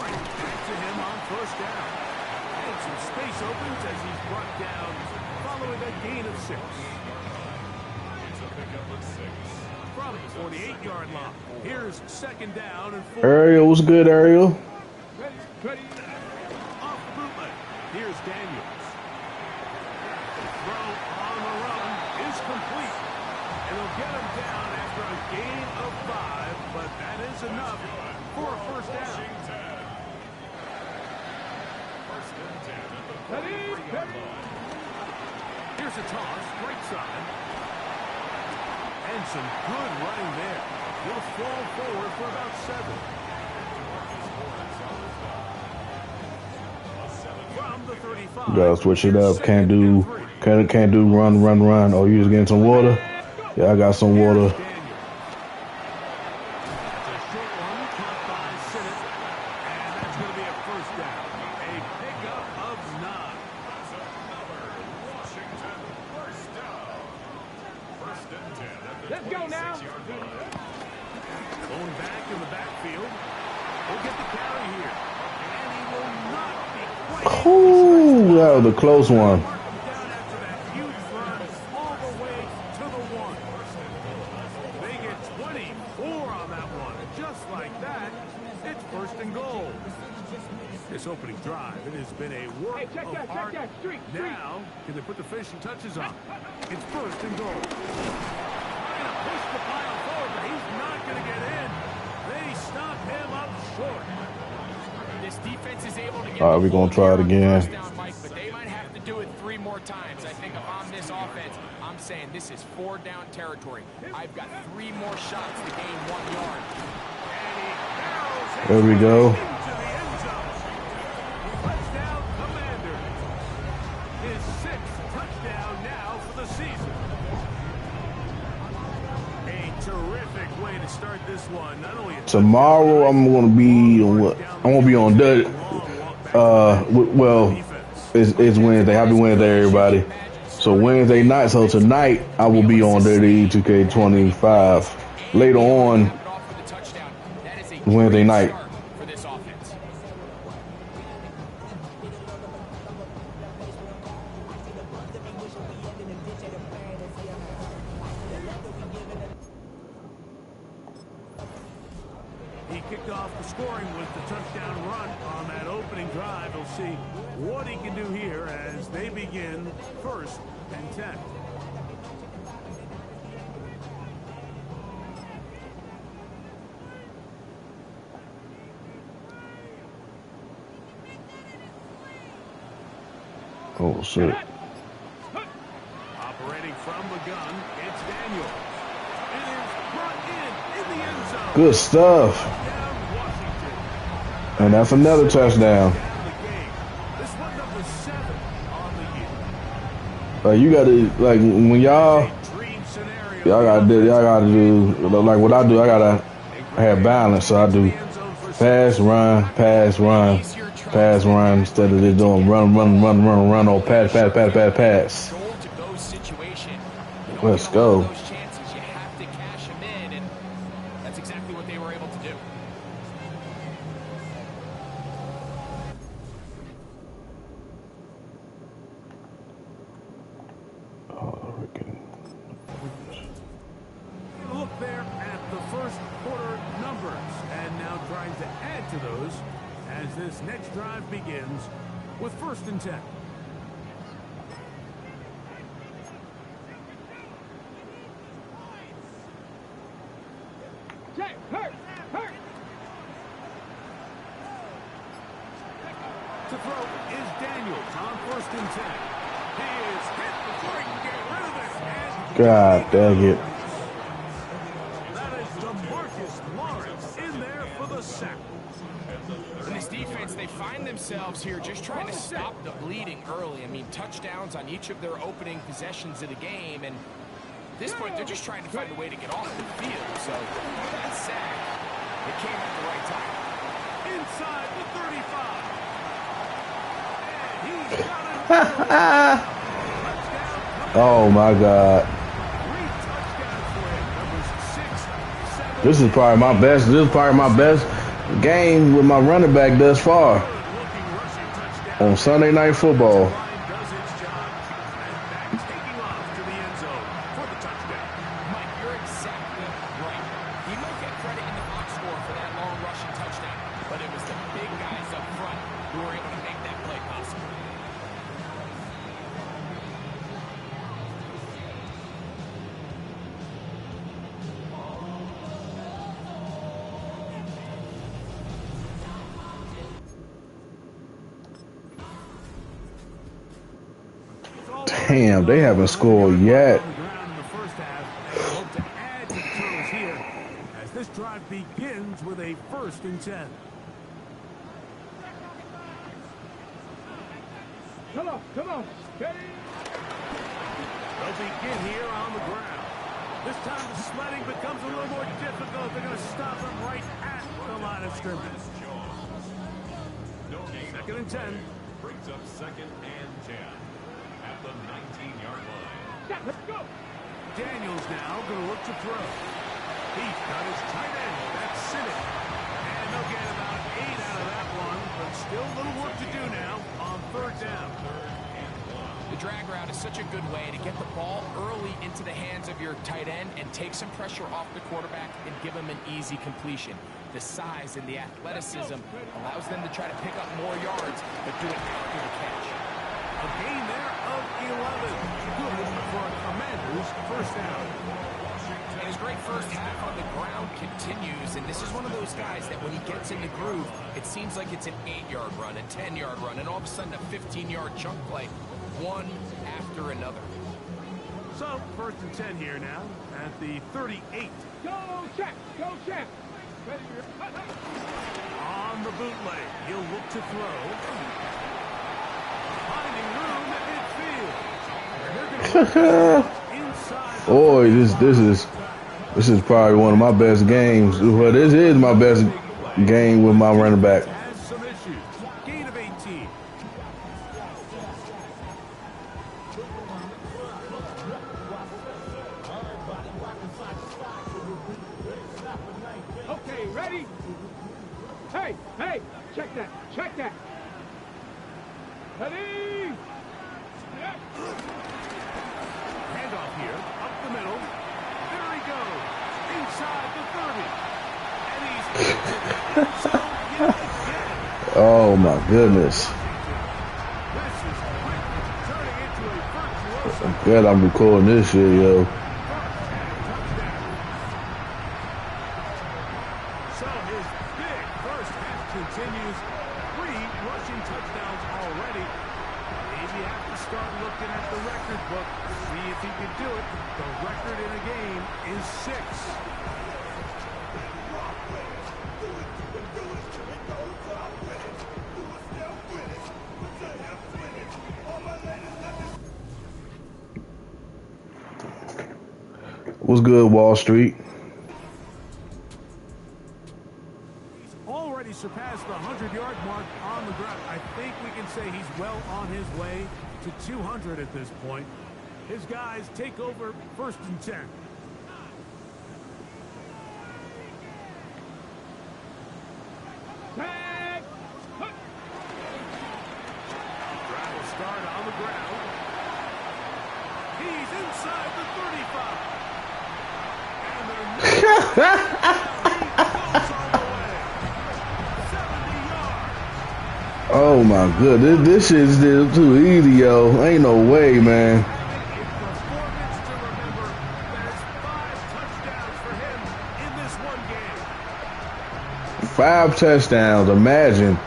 Right back to him on first down. And some space opens as he's brought down following a gain of 6. From the 48-yard line. Here's second down and 4. Ariel was good, Ariel. Ready. Off the bootleg. Here's Daniels. The throw on the run is complete. And they'll get him down after a gain of 5, but that is enough for a first down. Ready. Here's a toss, right side. And some good running there. He'll fall forward for about 7. From the 35. Gotta switch it up. Can't do run. Oh, you just getting some water? Yeah, I got some water. That's a short one caught by Sinnott. And that's going to be a first down. A pickup of 9. Let's go now. Going back in the backfield. We'll get the carry here. And he will not be quite Ooh, that was a close one. down after that huge run all the way to the 1. They get 24 on that one. And just like that, it's first and goal. This opening drive, it has been a work Hey, check of that, art. check that. Street. Now, can they put the finishing touches on? It's first and goal. Trying to push the pile forward, but he's not going to get in. They stop him up short. This defense is able to get All right, we're gonna try it again. first down, Mike, but they might have to do it 3 more times. I think if I'm this offense, I'm saying this is 4 down territory. I've got 3 more shots to gain 1 yard. And he barrels his There we way go. into the end zone. Touchdown, Commander. His 6th touchdown now for the season. A terrific way to start this one. Not only a Tomorrow I'm gonna be on what? I'm gonna be on the well, it's Wednesday. Happy Wednesday, everybody. So Wednesday night. So tonight I will be on Dirty 2K25. Later on Wednesday night. For this offense. He kicked off the scoring with the touchdown run on that opening drive. We'll see what he can do here as they begin 1st and 10. Oh shit. Operating from the gun, it's Daniels. It is brought in the end zone. Good stuff. Down Washington. And that's another touchdown. Down the game. This one number 7 on the year. Like you gotta like when y'all Dream scenario. gotta do like what I do. I gotta have balance. So I do pass, run, pass, run, pass, run instead of just doing run or pass. Goal to go situation. Let's go. Those chances, you have to cash them in, and that's exactly what they were able to do. Look there at the first quarter numbers, and now trying to add to those as this next drive begins with 1st and 10. Check. Hurt. To throw is Daniels on 1st and 10. He is hit before he can get rid of it. And God dang it. that is DeMarcus Lawrence in there for the sack. In this defense, they find themselves here just trying to stop the bleeding early. I mean, touchdowns on each of their opening possessions of the game, and at this point, they're just trying to find a way to get off the field. So that sack, it came at the right time. Inside the 35. And he's got it. Oh my God. 3 touchdowns for him. Numbers 6, 7, This is probably my best. This is probably my best game with my running back thus far looking rushing touchdown. on Sunday Night Football. Line does its job. And back taking off to the end zone for the touchdown. Mike, you're exactly right. He might get credit in the box score for that long rushing touchdown, but it was the big guys up front who were able to make that play possible. Damn, they haven't scored yet. On the ground in the first half, and hope to add to the totals here as this drive begins with a 1st and 10. Come on. Steady. They'll begin here on the ground. This time the sledding becomes a little more difficult. They're going to stop him right at the line of scrimmage. 2nd and 10. Brings up 2nd and 10 at the 19-yard line. Yeah, let's go. Daniels now going to look to throw. He's got his tight end. That's Sinnott. And they'll get about 8 out of that one, but still a little work to do now on 3rd down. The drag route is such a good way to get the ball early into the hands of your tight end and take some pressure off the quarterback and give him an easy completion. The size and the athleticism allows them to try to pick up more yards, but do it after the catch. A gain there of 11. Good for a Commanders 1st down. And his great first half on the ground continues, and this is one of those guys that when he gets in the groove, it seems like it's an 8-yard run, a 10-yard run, and all of a sudden a 15-yard chunk play, one after another. So, 1st and 10 here now at the 38. Go, Shaq. Ready. On the bootleg, he'll look to throw. Finding room at midfield. And they're going to inside. Boy, this is probably one of my best games. Well, this is my best game with my running back. Has some issues. Gain of 18. Okay, ready? Hey, check that. Ready? Yep. Handoff here, up the middle. There he goes. Inside the 30. And he's so yet again. Oh my goodness. This is quickly turning into a virtuoso. I'm glad I'm recording this shit, yo. So his big first half continues. 3 rushing touchdowns already. Maybe have to start looking at the record book to see if he can do it. The record in a game is 6. What's good, Wall Street? Already surpassed the 100-yard mark on the ground. I think we can say he's well on his way to 200 at this point. His guys take over 1st and 10. Tag. Hut. Drive will start on the ground. He's inside the 35. And they're he goes all the way. 70 yards. Oh my goodness, this shit is still too easy, yo. Ain't no way, man. A performance to remember. There's 5 touchdowns for him in this one game. 5 touchdowns, imagine.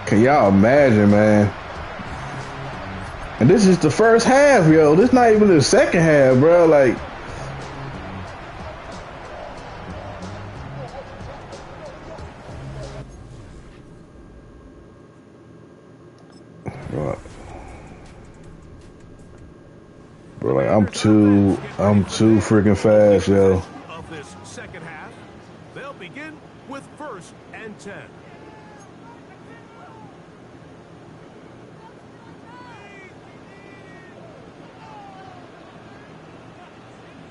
Can y'all imagine, man? And this is the first half, yo. This not even the second half, bro. Like, bro, like I'm too freaking fast, yo. Of this second half, they'll begin with 1st and 10.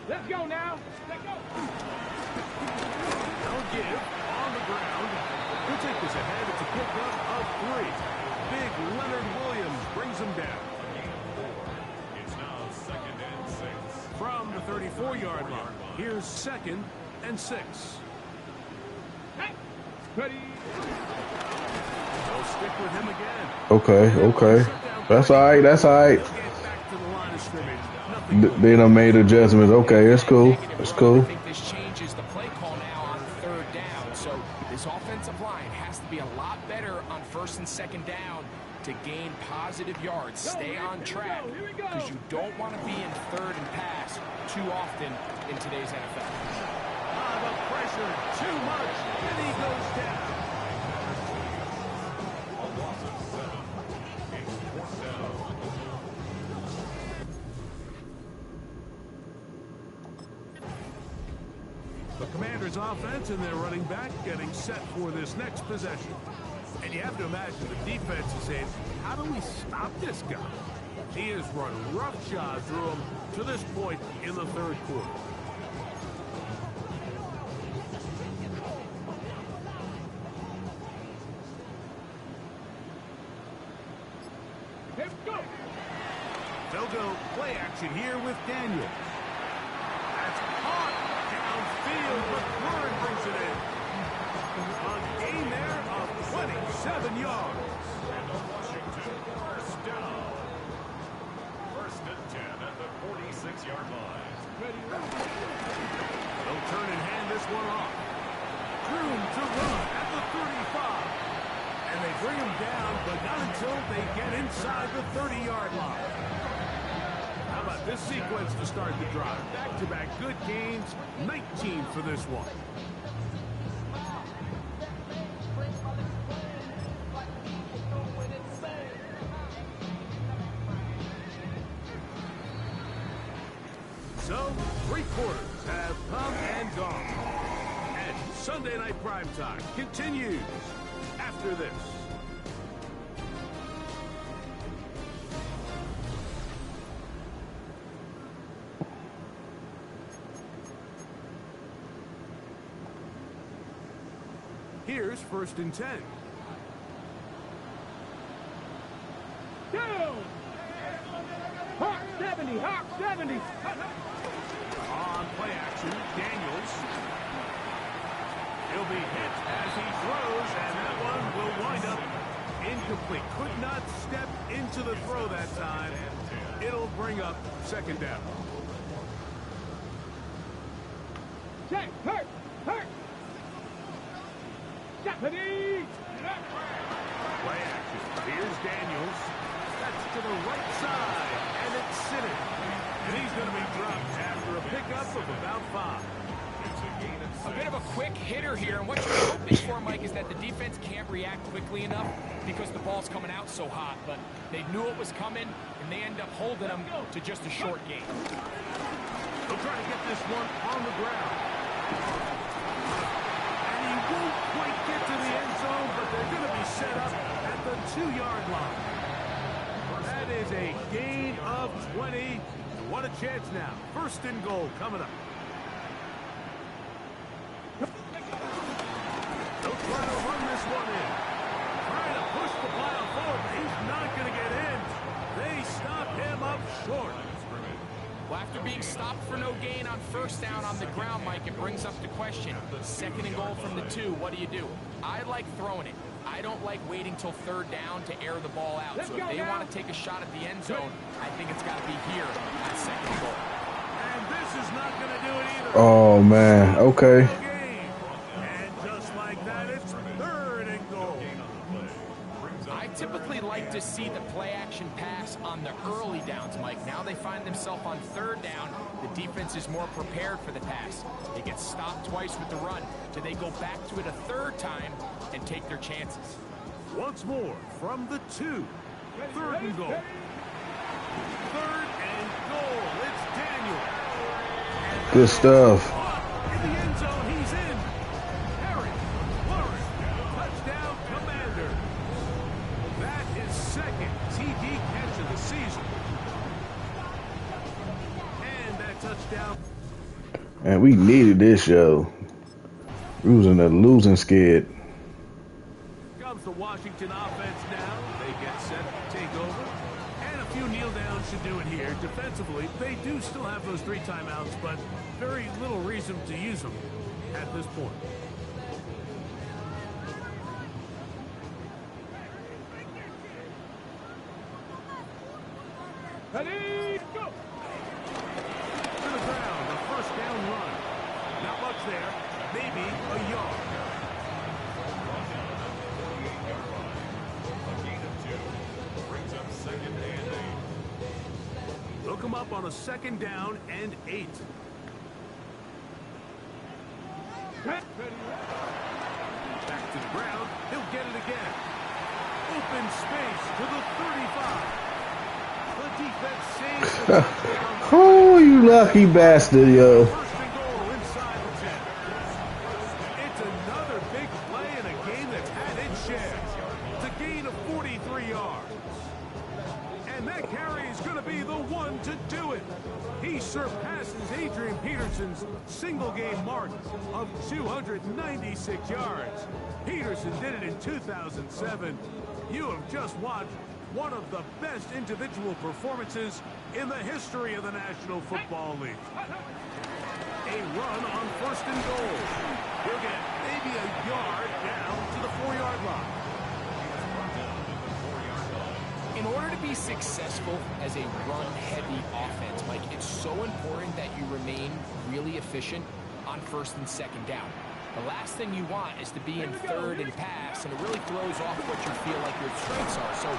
Let's go now. Let's go. They'll give on the ground. He'll take this ahead. It's a pickup of 3. Big Leonard Williams brings him down. It's now 2nd and 6. From the 34-yard line, here's 2nd and 6. Hey, ready. They'll stick with him again. Okay. That's all right. That's all right. They'll get back to the line of scrimmage. Nothing They done made adjustments. Okay, it's cool. It's cool. I think this changes the play call now on 3rd down. So this offensive line has to be a lot better on 1st and 2nd down to gain positive yards. Stay on track because you don't want to be in 3rd and pass too often in today's NFL. the pressure too much, and he goes down. A loss of 7. It's 4th down. The Commanders' offense and their running back getting set for this next possession. And you have to imagine the defense is saying, how do we stop this guy? He has run roughshod through him to this point in the 3rd quarter. Let's go. They'll go play action here with Daniel. That's caught downfield, but Warren brings it in. A gain there of 27 yards. And Washington, 1st down. 1st and 10 at the 46-yard line. They'll turn and hand this one off. Room to run at the 35. And they bring him down, but not until they get inside the 30-yard line. How about this sequence to start the drive? Back-to-back good gains, 19 for this one. So, 3 quarters have come and gone. And Sunday Night Primetime continues after this. Here's 1st and 10. Down. Hawk 70. Hawk 70. On play action, Daniels. He'll be hit as he throws, and that one will wind up incomplete. Could not step into the throw that time. It'll bring up 2nd down. Check. Hurt. Stephanie. Play action. Here's Daniels. That's to the right side, and it's Sinner. And he's going to be dropped after a pickup of about 5. A bit of a quick hitter here, and what you're hoping for, Mike, is that the defense can't react quickly enough because the ball's coming out so hot. But they knew it was coming, and they end up holding them to just a short gain. They'll try to get this one on the ground. And he won't quite get to the end zone, but they're going to be set up at the 2-yard line. That is a gain of 20. What a chance now. 1st and goal coming up. They'll try to run this one in. Trying to push the pile forward, but he's not going to get in. They stop him up short. Well, after being stopped for no gain on 1st down on the ground, Mike, it brings up the question. 2nd and goal from the 2, what do you do? I like throwing it. I don't like waiting till 3rd down to air the ball out. So if they want to take a shot at the end zone, I think it's got to be here at 2nd and goal. And this is not going to do it either. Oh man. Okay. And just like that, it's 3rd and goal. I typically like to see the play-action pass on the early downs, Mike. Now they find themselves on third down. The defense is more prepared for the pass. They get stopped twice with the run. Do they go back to it a third time and take their chances? Once more from the 2. Third and goal. Third and goal. It's Daniel. Good stuff. In the end zone, he's in. Harry, Lawrence, touchdown, Commander. That is second TD catch of the season. And that touchdown. And we needed this, yo. We was in a losing skid. Comes the Washington offense now. They get set to take over. And a few kneel downs should do it here. Defensively, they do still have those 3 timeouts, but very little reason to use them at this point. Ready, go! To the ground, a first down run. Not much there, maybe a yard. They'll come up on a second down and 8. Back to the ground, he'll get it again. Open space to the 35. The defense saves the touchdown. Oh, you lucky bastard, yo. First and goal inside the 10. It's another big play in a game that's had its share. It's a gain of 43 yards. And that carry is going to be the one to do it. He surpasses Adrian Peterson's single-game mark of 296 yards. Peterson did it in 2007. You have just watched one of the best individual performances in the history of the National Football League. A run on first and goal. He'll get maybe a yard down to the 4-yard line. In order to be successful as a run-heavy offense, Mike, it's so important that you remain really efficient on first and second down. The last thing you want is to be in third and pass, and it really throws off what you feel like your strengths are. So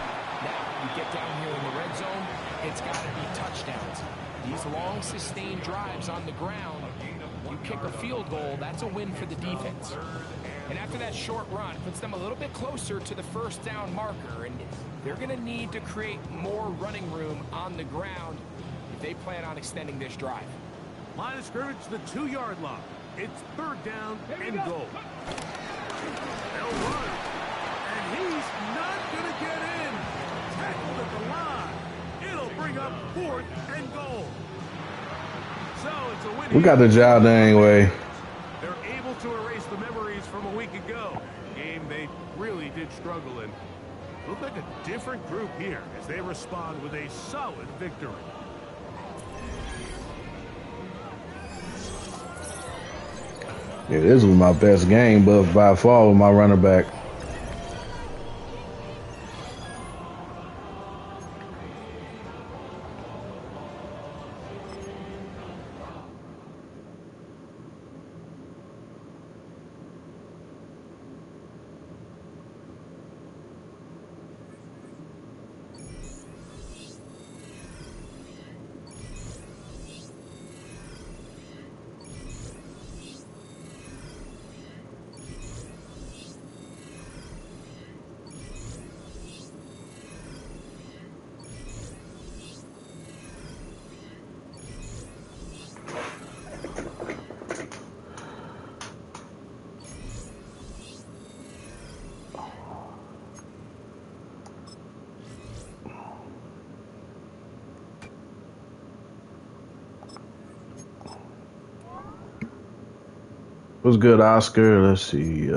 now you get down here in the red zone, it's got to be touchdowns. These long, sustained drives on the ground, you kick a field goal, that's a win for the defense. And after that short run, it puts them a little bit closer to the first down marker, and they're going to need to create more running room on the ground if they plan on extending this drive. Line of scrimmage to the 2-yard line. It's third down and goal. They'll run. And he's not going to get in. Tackled at the line. It'll bring up fourth and goal. So it's a win. We got the job done anyway. They're able to erase the memories from a week ago. Game they really did struggle in. Look like a different group here as they respond with a solid victory. Yeah, this was my best game, but by far with my running back. What's good, Oscar? Let's see.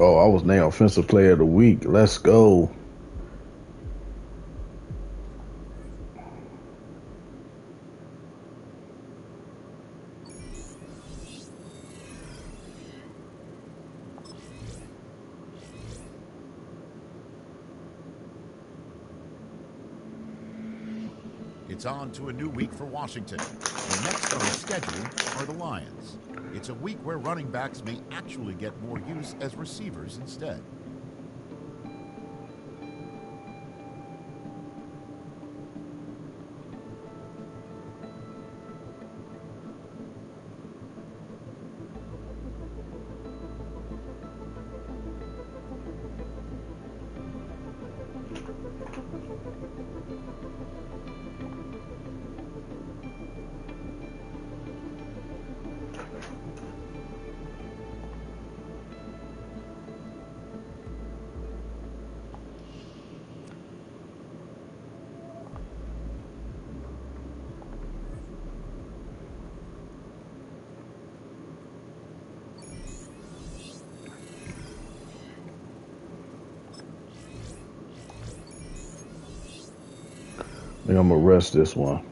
Oh, I was named Offensive Player of the Week. Let's go. It's on to a new week for Washington. The next on the schedule are the Lions. It's a week where running backs may actually get more use as receivers instead. I think I'm going to rest this one.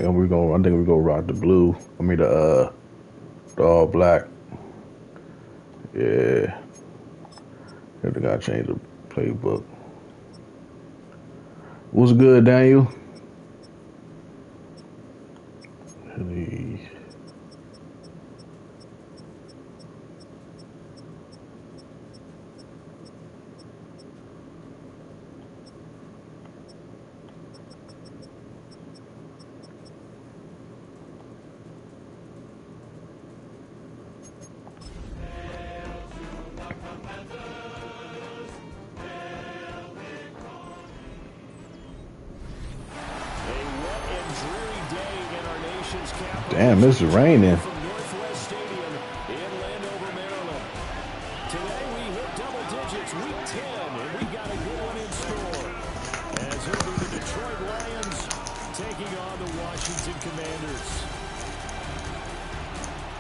I think we're gonna rock the blue. I mean the all black. Yeah. They gotta change the playbook. What's good, Daniel? Damn, it's raining.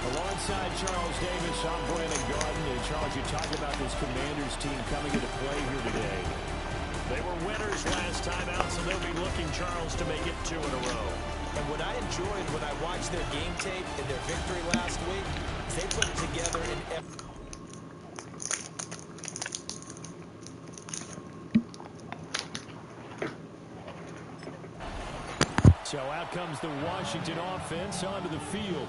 Alongside Charles Davis, I'm Brandon Garden. And Charles, you talked about this Commanders team coming into play here today. They were winners last time out, so they'll be looking, Charles, to make it 2 in a row. And what I enjoyed when I watched their game tape and their victory last week, they put it together in So out comes the Washington offense onto the field.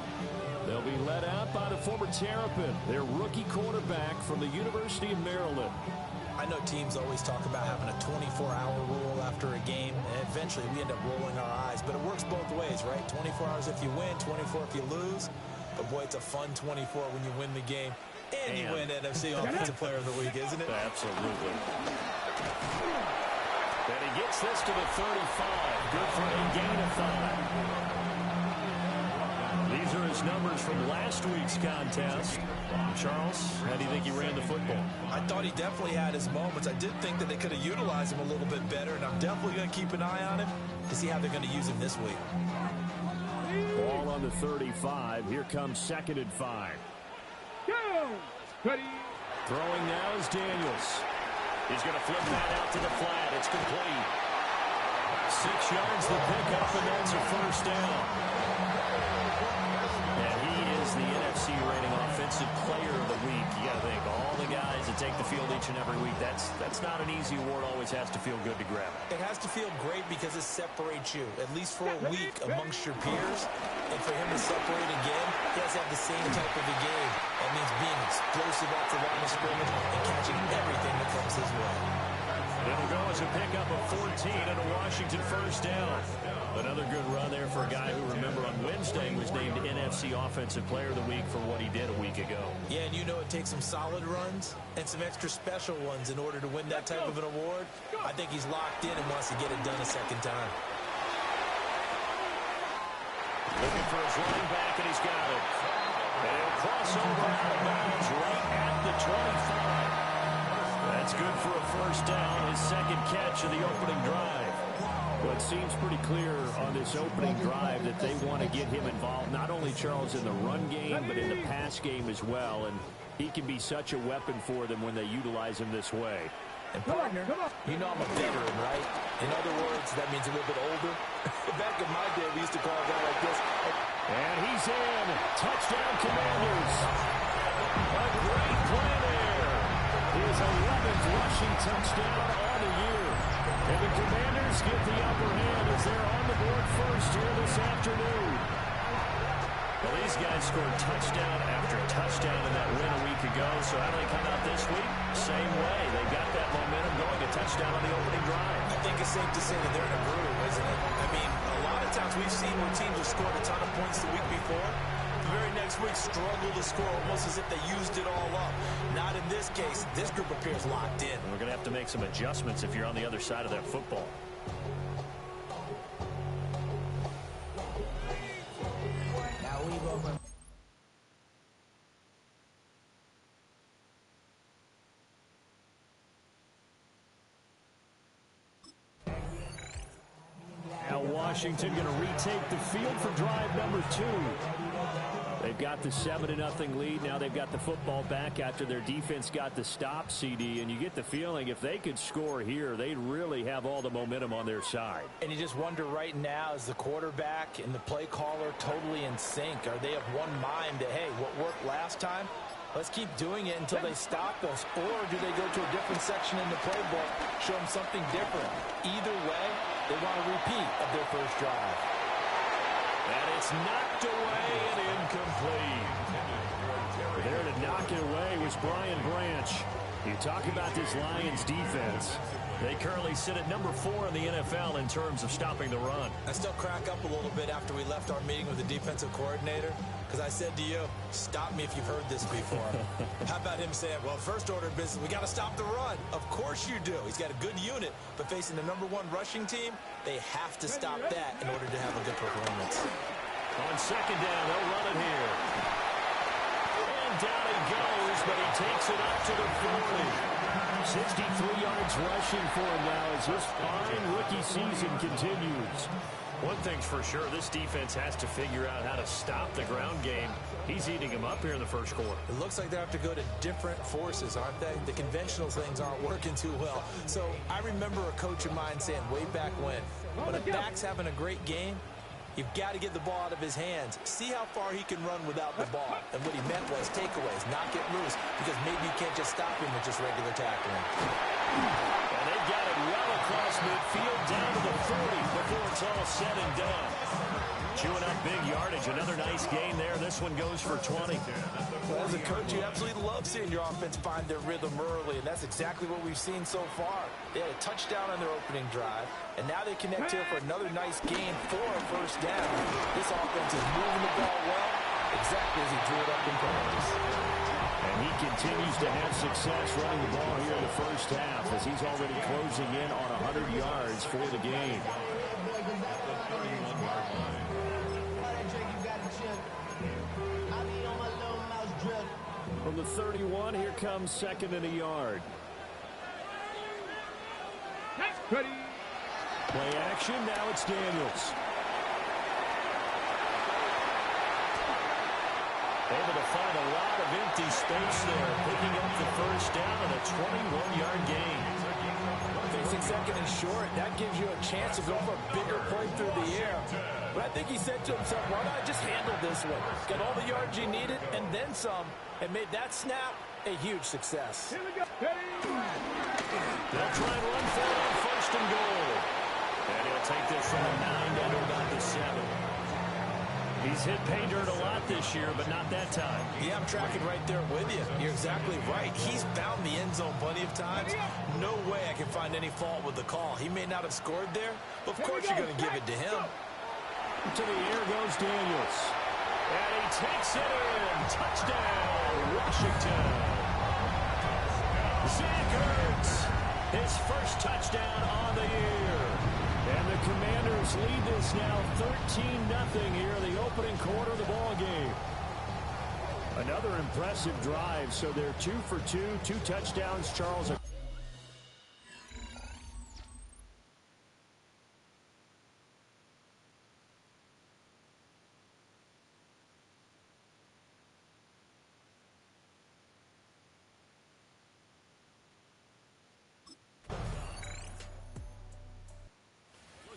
They'll be led out by the former Terrapin, their rookie quarterback from the University of Maryland. I know teams always talk about having a 24-hour rule after a game, and eventually we end up rolling our eyes. But it works both ways, right? 24 hours if you win, 24 if you lose. But, boy, it's a fun 24 when you win the game. And you win NFC Offensive Player of the Week, isn't it? Absolutely. And he gets this to the 35. Good for a gain of 5. These are his numbers from last week's contest. Charles, how do you think he ran the football? I thought he definitely had his moments. I did think that they could have utilized him a little bit better, and I'm definitely going to keep an eye on him to see how they're going to use him this week. Ball on the 35. Here comes 2nd and 5. Throwing now is Daniels. He's going to flip that out to the flat. It's complete. 6 yards the pickup, and that's a first down. And he is the NFC rating Offensive Player of the Week. You got to think, all the guys that take the field each and every week, that's not an easy award. Always has to feel good to grab it. It has to feel great because it separates you, at least for a week, amongst your peers. And for him to separate again, he has to have the same type of a game. That means being explosive off the line of scrimmage and catching everything that comes his way. It'll go as a pickup of 14 and a Washington first down. Another good run there for a guy who, remember, on Wednesday was named NFC Offensive Player of the Week for what he did a week ago. Yeah, and you know it takes some solid runs and some extra special ones in order to win that type of an award. I think he's locked in and wants to get it done a second time. Looking for his running back, and he's got it. And he'll cross over out of bounds right at the 25. That's good for a first down, his second catch of the opening drive. Well, it seems pretty clear on this opening drive that they want to get him involved, not only, Charles, in the run game, but in the pass game as well. And he can be such a weapon for them when they utilize him this way. And partner, you know I'm a veteran, right? In other words, that means a little bit older. Back in my day, we used to call a guy like this. And he's in. Touchdown, Commanders. A great play there. His 11th rushing touchdown on the year. And the Commanders get the upper hand as they're on the board first here this afternoon. Well, these guys scored touchdown after touchdown in that win a week ago. So how do they come out this week? Same way. They got that momentum going, a touchdown on the opening drive. I think it's safe to say that they're in a groove, isn't it? I mean, a lot of times we've seen where teams have scored a ton of points the week before. The very next week struggle to score almost as if they used it all up. Not in this case. This group appears locked in. And we're going to have to make some adjustments if you're on the other side of that football. Now we go from now Washington going to retake the field for drive number 2. They've got the 7-0 lead. Now they've got the football back after their defense got the stop, CD. And you get the feeling if they could score here, they'd really have all the momentum on their side. And you just wonder right now, is the quarterback and the play caller totally in sync? Are they of one mind that, hey, what worked last time? Let's keep doing it until they stop us. Or do they go to a different section in the playbook, show them something different? Either way, they want a repeat of their first drive. And it's knocked away and incomplete. There to knock it away was Brian Branch. You talk about this Lions defense. They currently sit at number 4 in the NFL in terms of stopping the run. I still crack up a little bit after we left our meeting with the defensive coordinator, because I said to you, stop me if you've heard this before. How about him saying, well, first order of business, we got to stop the run. Of course you do. He's got a good unit, but facing the number 1 rushing team, they have to stop that in order to have a good performance. On second down, they'll run it here. And down he goes, but he takes it up to the 40. 63 yards rushing for him now as his fine rookie season continues. One thing's for sure, this defense has to figure out how to stop the ground game. He's eating them up here in the first quarter. It looks like they have to go to different forces, aren't they? The conventional things aren't working too well. So I remember a coach of mine saying way back when a back's having a great game, you've got to get the ball out of his hands. See how far he can run without the ball. And what he meant was takeaways, not get loose, because maybe you can't just stop him with just regular tackling. And they've got it well across midfield down to the 40 before it's all said and done. Chewing up big yardage. Another nice gain there. This one goes for 20. Well, as a coach, you absolutely love seeing your offense find their rhythm early, and that's exactly what we've seen so far. They had a touchdown on their opening drive, and now they connect here for another nice gain for a first down. This offense is moving the ball well, exactly as he drew it up in practice. And he continues to have success running the ball here in the first half as he's already closing in on 100 yards for the game. From the 31, here comes second and a yard. Ready. Play action, now it's Daniels. Able to find a lot of empty space there, picking up the first down and a 21-yard gain. Facing second and short, that gives you a chance to go for a bigger play through the air. But I think he said to himself, why not just handle this one? Got all the yards you needed and then some, and made that snap a huge success. Here we go. Ready. They'll try and run for it on first and goal. And he'll take this from the 9 down to about the 7. He's hit pay dirt a lot this year, but not that time. Yeah, I'm tracking right there with you. You're exactly right. He's found the end zone plenty of times. No way I can find any fault with the call. He may not have scored there, but of course you're going to give it to him. To the air goes Daniels. And he takes it in. Touchdown, Washington. Zach Ertz, his first touchdown on the year. And the Commanders lead this now 13-0 here in the opening quarter of the ball game. Another impressive drive, so they're 2 for 2, 2 touchdowns, Charles.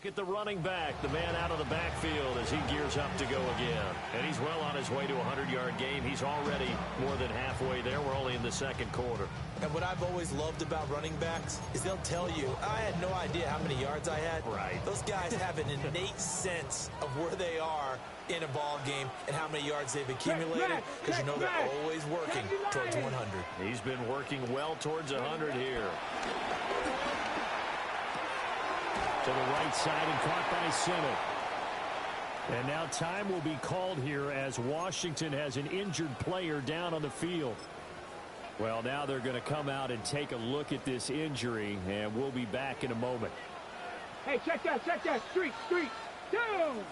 At the running back, the man out of the backfield as he gears up to go again. And he's well on his way to a 100-yard game. He's already more than halfway there. We're only in the second quarter. And what I've always loved about running backs is they'll tell you, I had no idea how many yards I had. Right. Those guys have an innate sense of where they are in a ball game and how many yards they've accumulated, because you know they're always working towards 100. He's been working well towards 100 here. To the right side and caught by Simmons. And now time will be called here as Washington has an injured player down on the field. Well, now they're going to come out and take a look at this injury, and we'll be back in a moment. Hey, check that, street, down!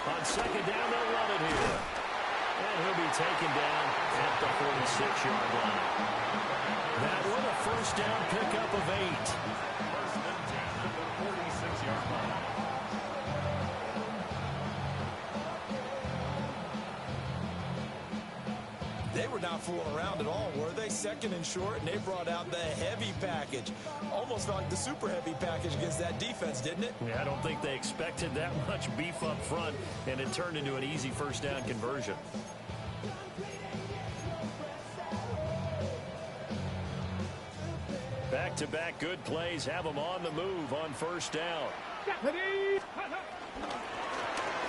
On second down, they'll run it here. And he'll be taken down at the 46-yard line. That was a first down pickup of 8. They were not fooling around at all, were they? Second and short, and they brought out the heavy package. Almost like the super heavy package against that defense, didn't it? Yeah, I don't think they expected that much beef up front, and it turned into an easy first down conversion. Back-to-back good plays have them on the move on first down.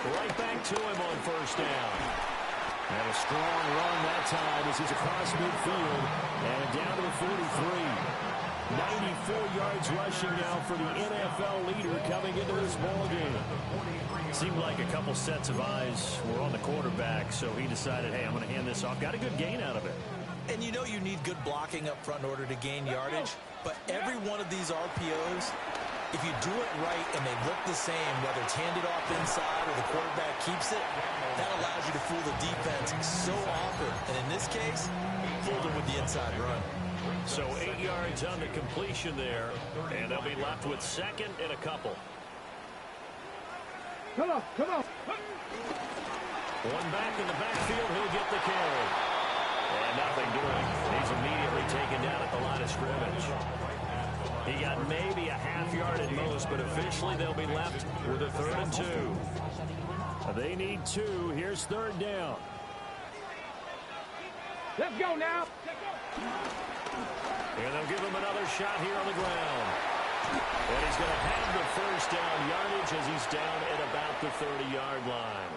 Right back to him on first down. And a strong run that time as he's across midfield and down to the 43. 94 yards rushing now for the NFL leader coming into this ball game. Seemed like a couple sets of eyes were on the quarterback, so he decided, hey, I'm going to hand this off. Got a good gain out of it. And you know you need good blocking up front in order to gain yardage, but every one of these RPOs, if you do it right and they look the same, whether it's handed off inside or the quarterback keeps it, that allows you to fool the defense so often. And in this case, fooled them with the inside run. So 8 yards on the completion there, and they'll be left with second and a couple. Come on. One back in the backfield, he'll get the carry. And nothing doing. He's immediately taken down at the line of scrimmage. He got maybe a half yard at most, but officially they'll be left with a 3rd and 2. They need 2. Here's 3rd down. Let's go now. And they'll give him another shot here on the ground. And he's going to have the first down yardage as he's down at about the 30-yard line.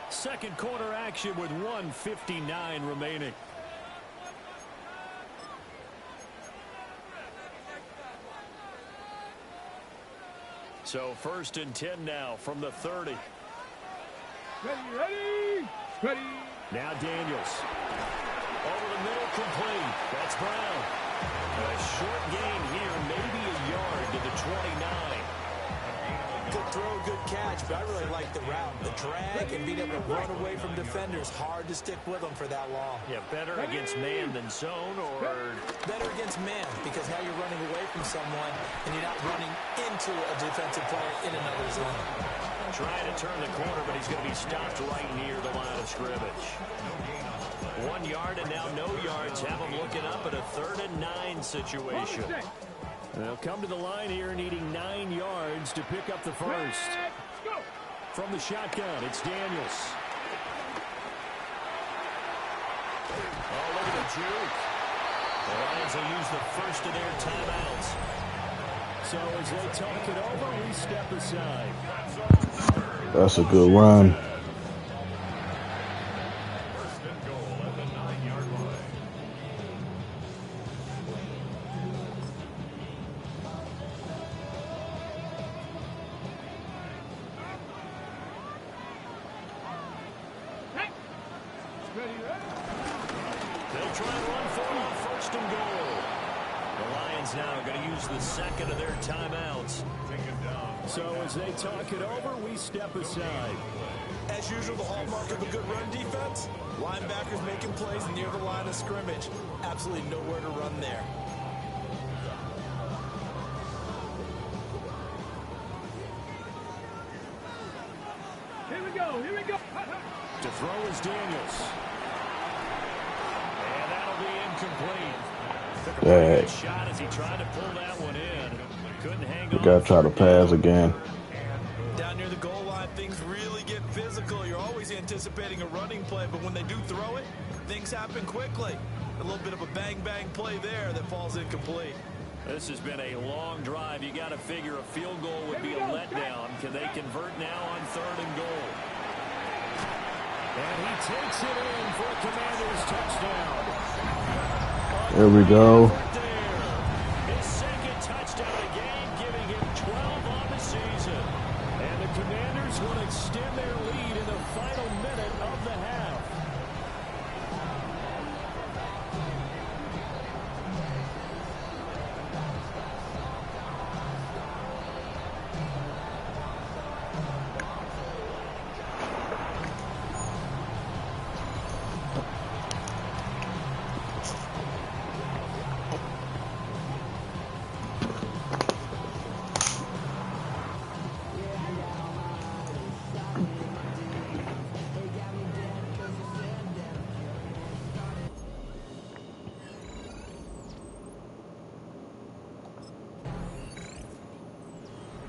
Second quarter action with 1:59 remaining. So 1st and 10 now from the 30. Ready. Now Daniels. Over the middle, complete. That's Brown. A short gain here, maybe a yard to the 29. Good throw, good catch, but I really like the route. The drag and being able to run away from defenders. Hard to stick with them for that long. Yeah, better against man than zone, or better against man, because now you're running away from someone and you're not running into a defensive player in another zone. Trying to turn the corner, but he's going to be stopped right near the line of scrimmage. 1 yard and now no yards. Have him looking up at a 3rd and 9 situation. They'll come to the line here needing 9 yards to pick up the first. From the shotgun, it's Daniels. Oh, look at the juke. The Lions will use the first of their timeouts. So as they talk it over, we step aside. That's a good run. They'll try and run for it on 1st and goal. The Lions now are going to use the second of their timeouts. So as they talk it over, we step aside. As usual, the hallmark of a good run defense, linebackers making plays near the line of scrimmage. Absolutely nowhere to run there. Here we go, here we go. To throw is Daniels. And that'll be incomplete. Took a pretty good shot as he tried to pull that one in. Couldn't hang on. We gotta try to pass again. Down near the goal line, things really get physical. You're always anticipating a running play, but when they do throw it, things happen quickly. A little bit of a bang-bang play there that falls incomplete. This has been a long drive. You got to figure a field goal would be a letdown. Can they convert now on 3rd and goal? And he takes it in for a Commanders touchdown. There we go. His second touchdown of the game, giving him 12 on the season. And the Commanders will extend their lead in the final minute of the half.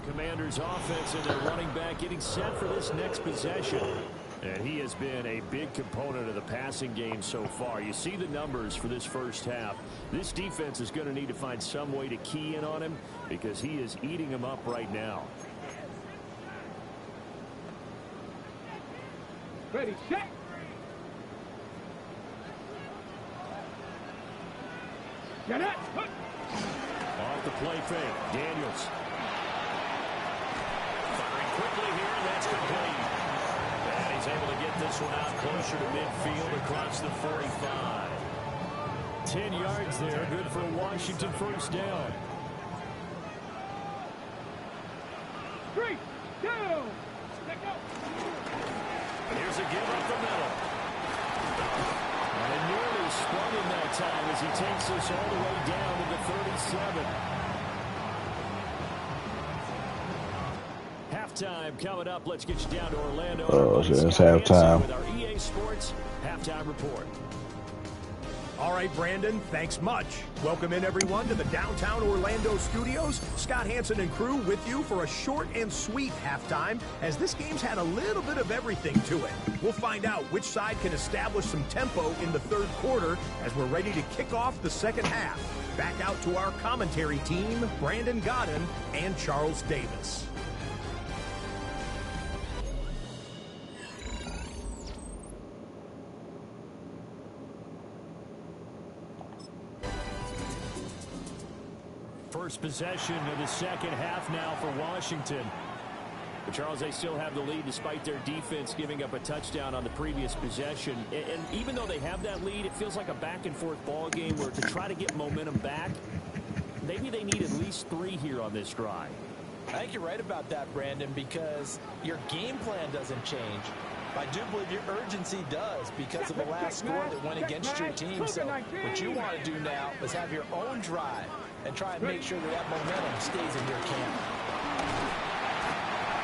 Commanders offense and their running back getting set for this next possession. And he has been a big component of the passing game so far. You see the numbers for this first half. This defense is going to need to find some way to key in on him because he is eating them up right now. Ready, set. Get it. Off the play fake, Daniels. Firing quickly here, and that's complete. And he's able to get this one out closer to midfield across the 45. 10 yards there, good for a Washington first down. 3, 2, let go. Here's a give up the middle. And nearly sprung him that time as he takes this all the way down to the 37. Halftime coming up. Let's get you down to Orlando. Oh, shit, it's halftime. With our EA Sports halftime report. All right, Brandon, thanks much. Welcome in, everyone, to the downtown Orlando studios. Scott Hansen and crew with you for a short and sweet halftime, as this game's had a little bit of everything to it. We'll find out which side can establish some tempo in the third quarter as we're ready to kick off the second half. Back out to our commentary team, Brandon Godden and Charles Davis. First possession of the second half now for Washington. But Charles, they still have the lead despite their defense giving up a touchdown on the previous possession. And even though they have that lead, it feels like a back-and-forth ball game where to try to get momentum back, maybe they need at least 3 here on this drive. I think you're right about that, Brandon, because your game plan doesn't change. I do believe your urgency does because of the last score that went against your team. So what you want to do now is have your own drive and try and make sure that that momentum stays in your camp.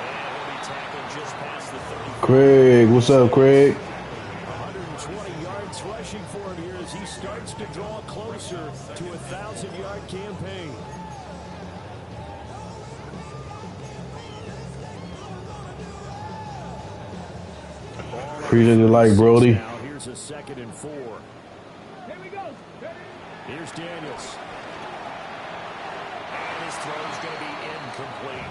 And he'll be tackled just past the 30. Craig, what's up, Craig? 120 yards rushing for him here as he starts to draw closer to a 1,000-yard campaign. Appreciate the like, Brody. Now here's a 2nd and 4. Here we go. Here's Daniels. And his throw is going to be incomplete.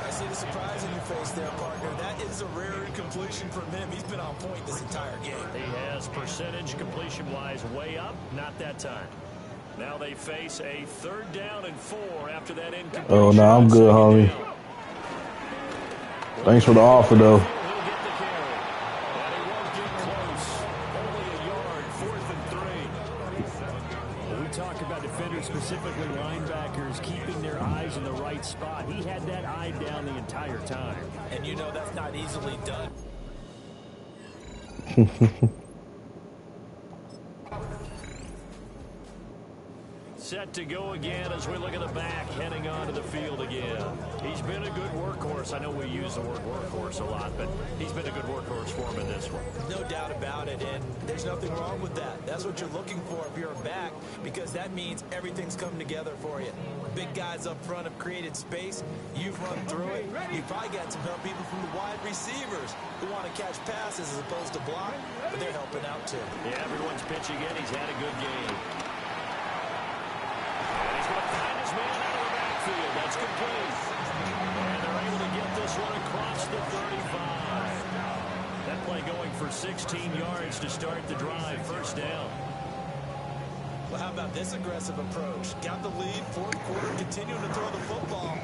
I see the surprise in your face there, partner. That is a rare incompletion from him. He's been on point this entire game. He has percentage completion-wise way up. Not that time. Now they face a 3rd down and 4 after that incompletion. Oh, no, I'm good, homie. Thanks for the offer, though. talk about defenders, specifically linebackers, keeping their eyes in the right spot. He had that eye down the entire time. And you know that's not easily done. Set to go again as we look at the back, heading onto the field again. He's been a good workhorse. I know we use the word workhorse a lot, but he's been a good workhorse for him in this one. No doubt about it, and there's nothing wrong with that. That's what you're looking for if you're a back, because that means everything's come together for you. Big guys up front have created space. You've run through it. You've probably got some help even from the wide receivers who want to catch passes as opposed to block, but they're helping out too. Yeah, everyone's pitching in. He's had a good game. And he's going to find his man out of the backfield. That's complete. And they're able to get this one across the 35. That play going for 16 yards to start the drive. First down. Well, how about this aggressive approach? Got the lead, fourth quarter, continuing to throw the football.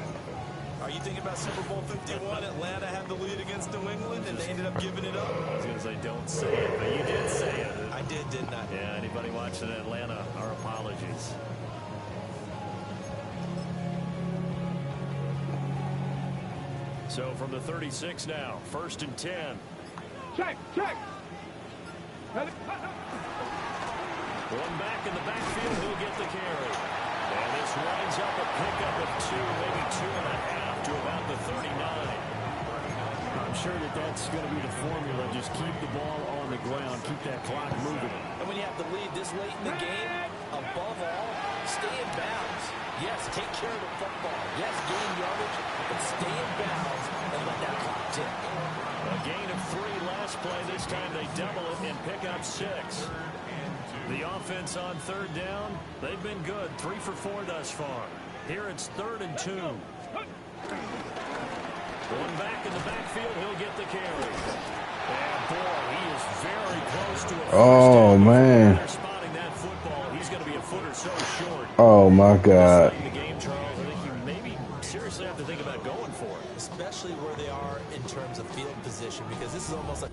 Are you thinking about Super Bowl 51? Atlanta had the lead against New England, and they ended up giving it up. I was going to say, don't say it, but you did say it. I did, didn't I? Yeah, anybody watching Atlanta, our apologies. So from the 36 now, 1st and 10. Check. One back in the backfield, he'll get the carry. And this winds up a pickup of 2, maybe 2.5 to about the 39. I'm sure that's going to be the formula. Just keep the ball on the ground, keep that clock moving. And when you have the lead this late in the game, above all, stay in bounds. Yes, take care of the football. Yes, gain yardage, but stay in bounds and let that clock tick. A gain of 3 last play. This time they double it and pick up 6. The offense on 3rd down, they've been good. 3 for 4 thus far. Here it's 3rd and 2. One back in the backfield, he'll get the carry. And boy, he is very close to a first down. Man. They're spotting that football. He's going to be a foot or so short. Oh my God. The game, Charles, I think you maybe seriously have to think about going for it. Especially where they are in terms of field position, because this is almost like...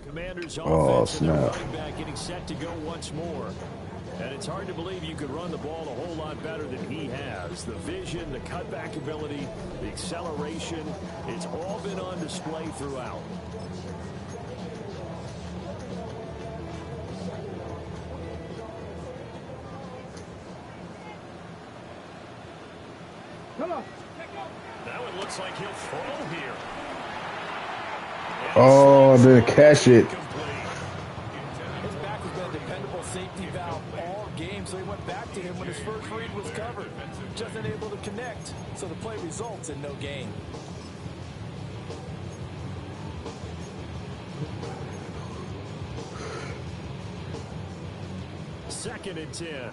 Commanders Oh, offense and their snap. running back getting set to go once more. And it's hard to believe you could run the ball a whole lot better than he has. The vision, the cutback ability, the acceleration, it's all been on display throughout. Come on. Now it looks like he'll throw here. Oh, didn't catch it. His back has been a dependable safety valve all game, so he went back to him when his first read was covered. Just unable to connect, so the play results in no gain. Second and 10.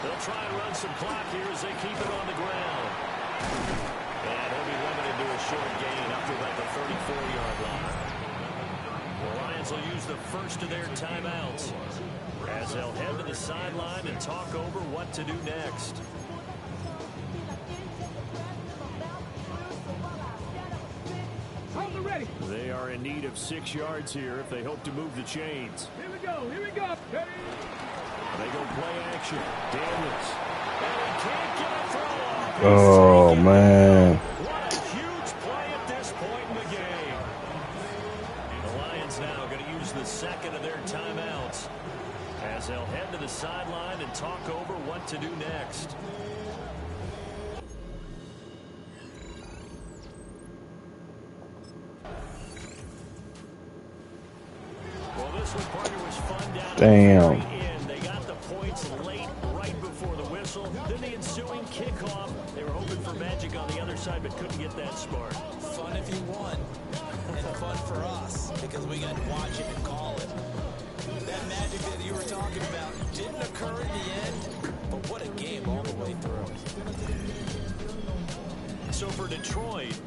They'll try and run some clock here as they keep it on the ground. And he'll be limited to a short gain up to about the 34-yard line. The Lions will use the first of their timeouts as they'll head to the sideline and talk over what to do next. Ready. They are in need of 6 yards here if they hope to move the chains. Here we go. Ready. They go play action. Daniels. And he can't get a throw off. Oh, man. What a huge play at this point in the game. The Lions now going to use the second of their timeouts as they'll head to the sideline and talk over what to do next. Well, this one, partner, was fun down Damn. at the very end. They got the points late, right before the whistle. Then the ensuing kickoff. They were hoping for magic on the other side, but couldn't get that spark. Fun if you won, and fun for us, because we got to watch it and call it. That magic that you were talking about didn't occur in the end, but what a game all the way through. So for Detroit,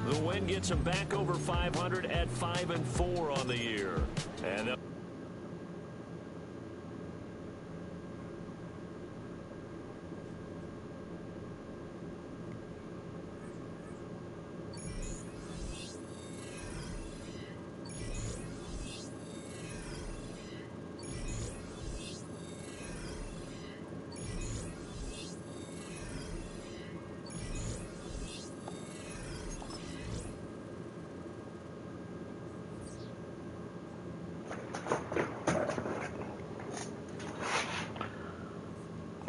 the win gets them back over 500 at 5-4 on the year. And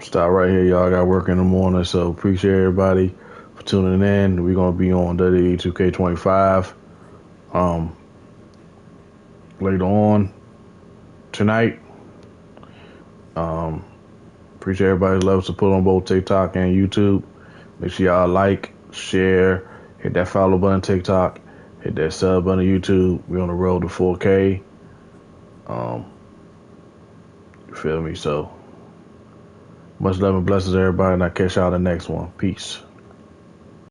Stop right here, y'all. I got work in the morning, so appreciate everybody for tuning in. We're gonna be on WWE 2K25 later on tonight. Appreciate everybody's love support on both TikTok and YouTube. Make sure y'all like, share, hit that follow button on TikTok, hit that sub button on YouTube. We're on the road to 4K. You feel me? So much love and blessings, everybody, and I'll catch y'all in the next one. Peace.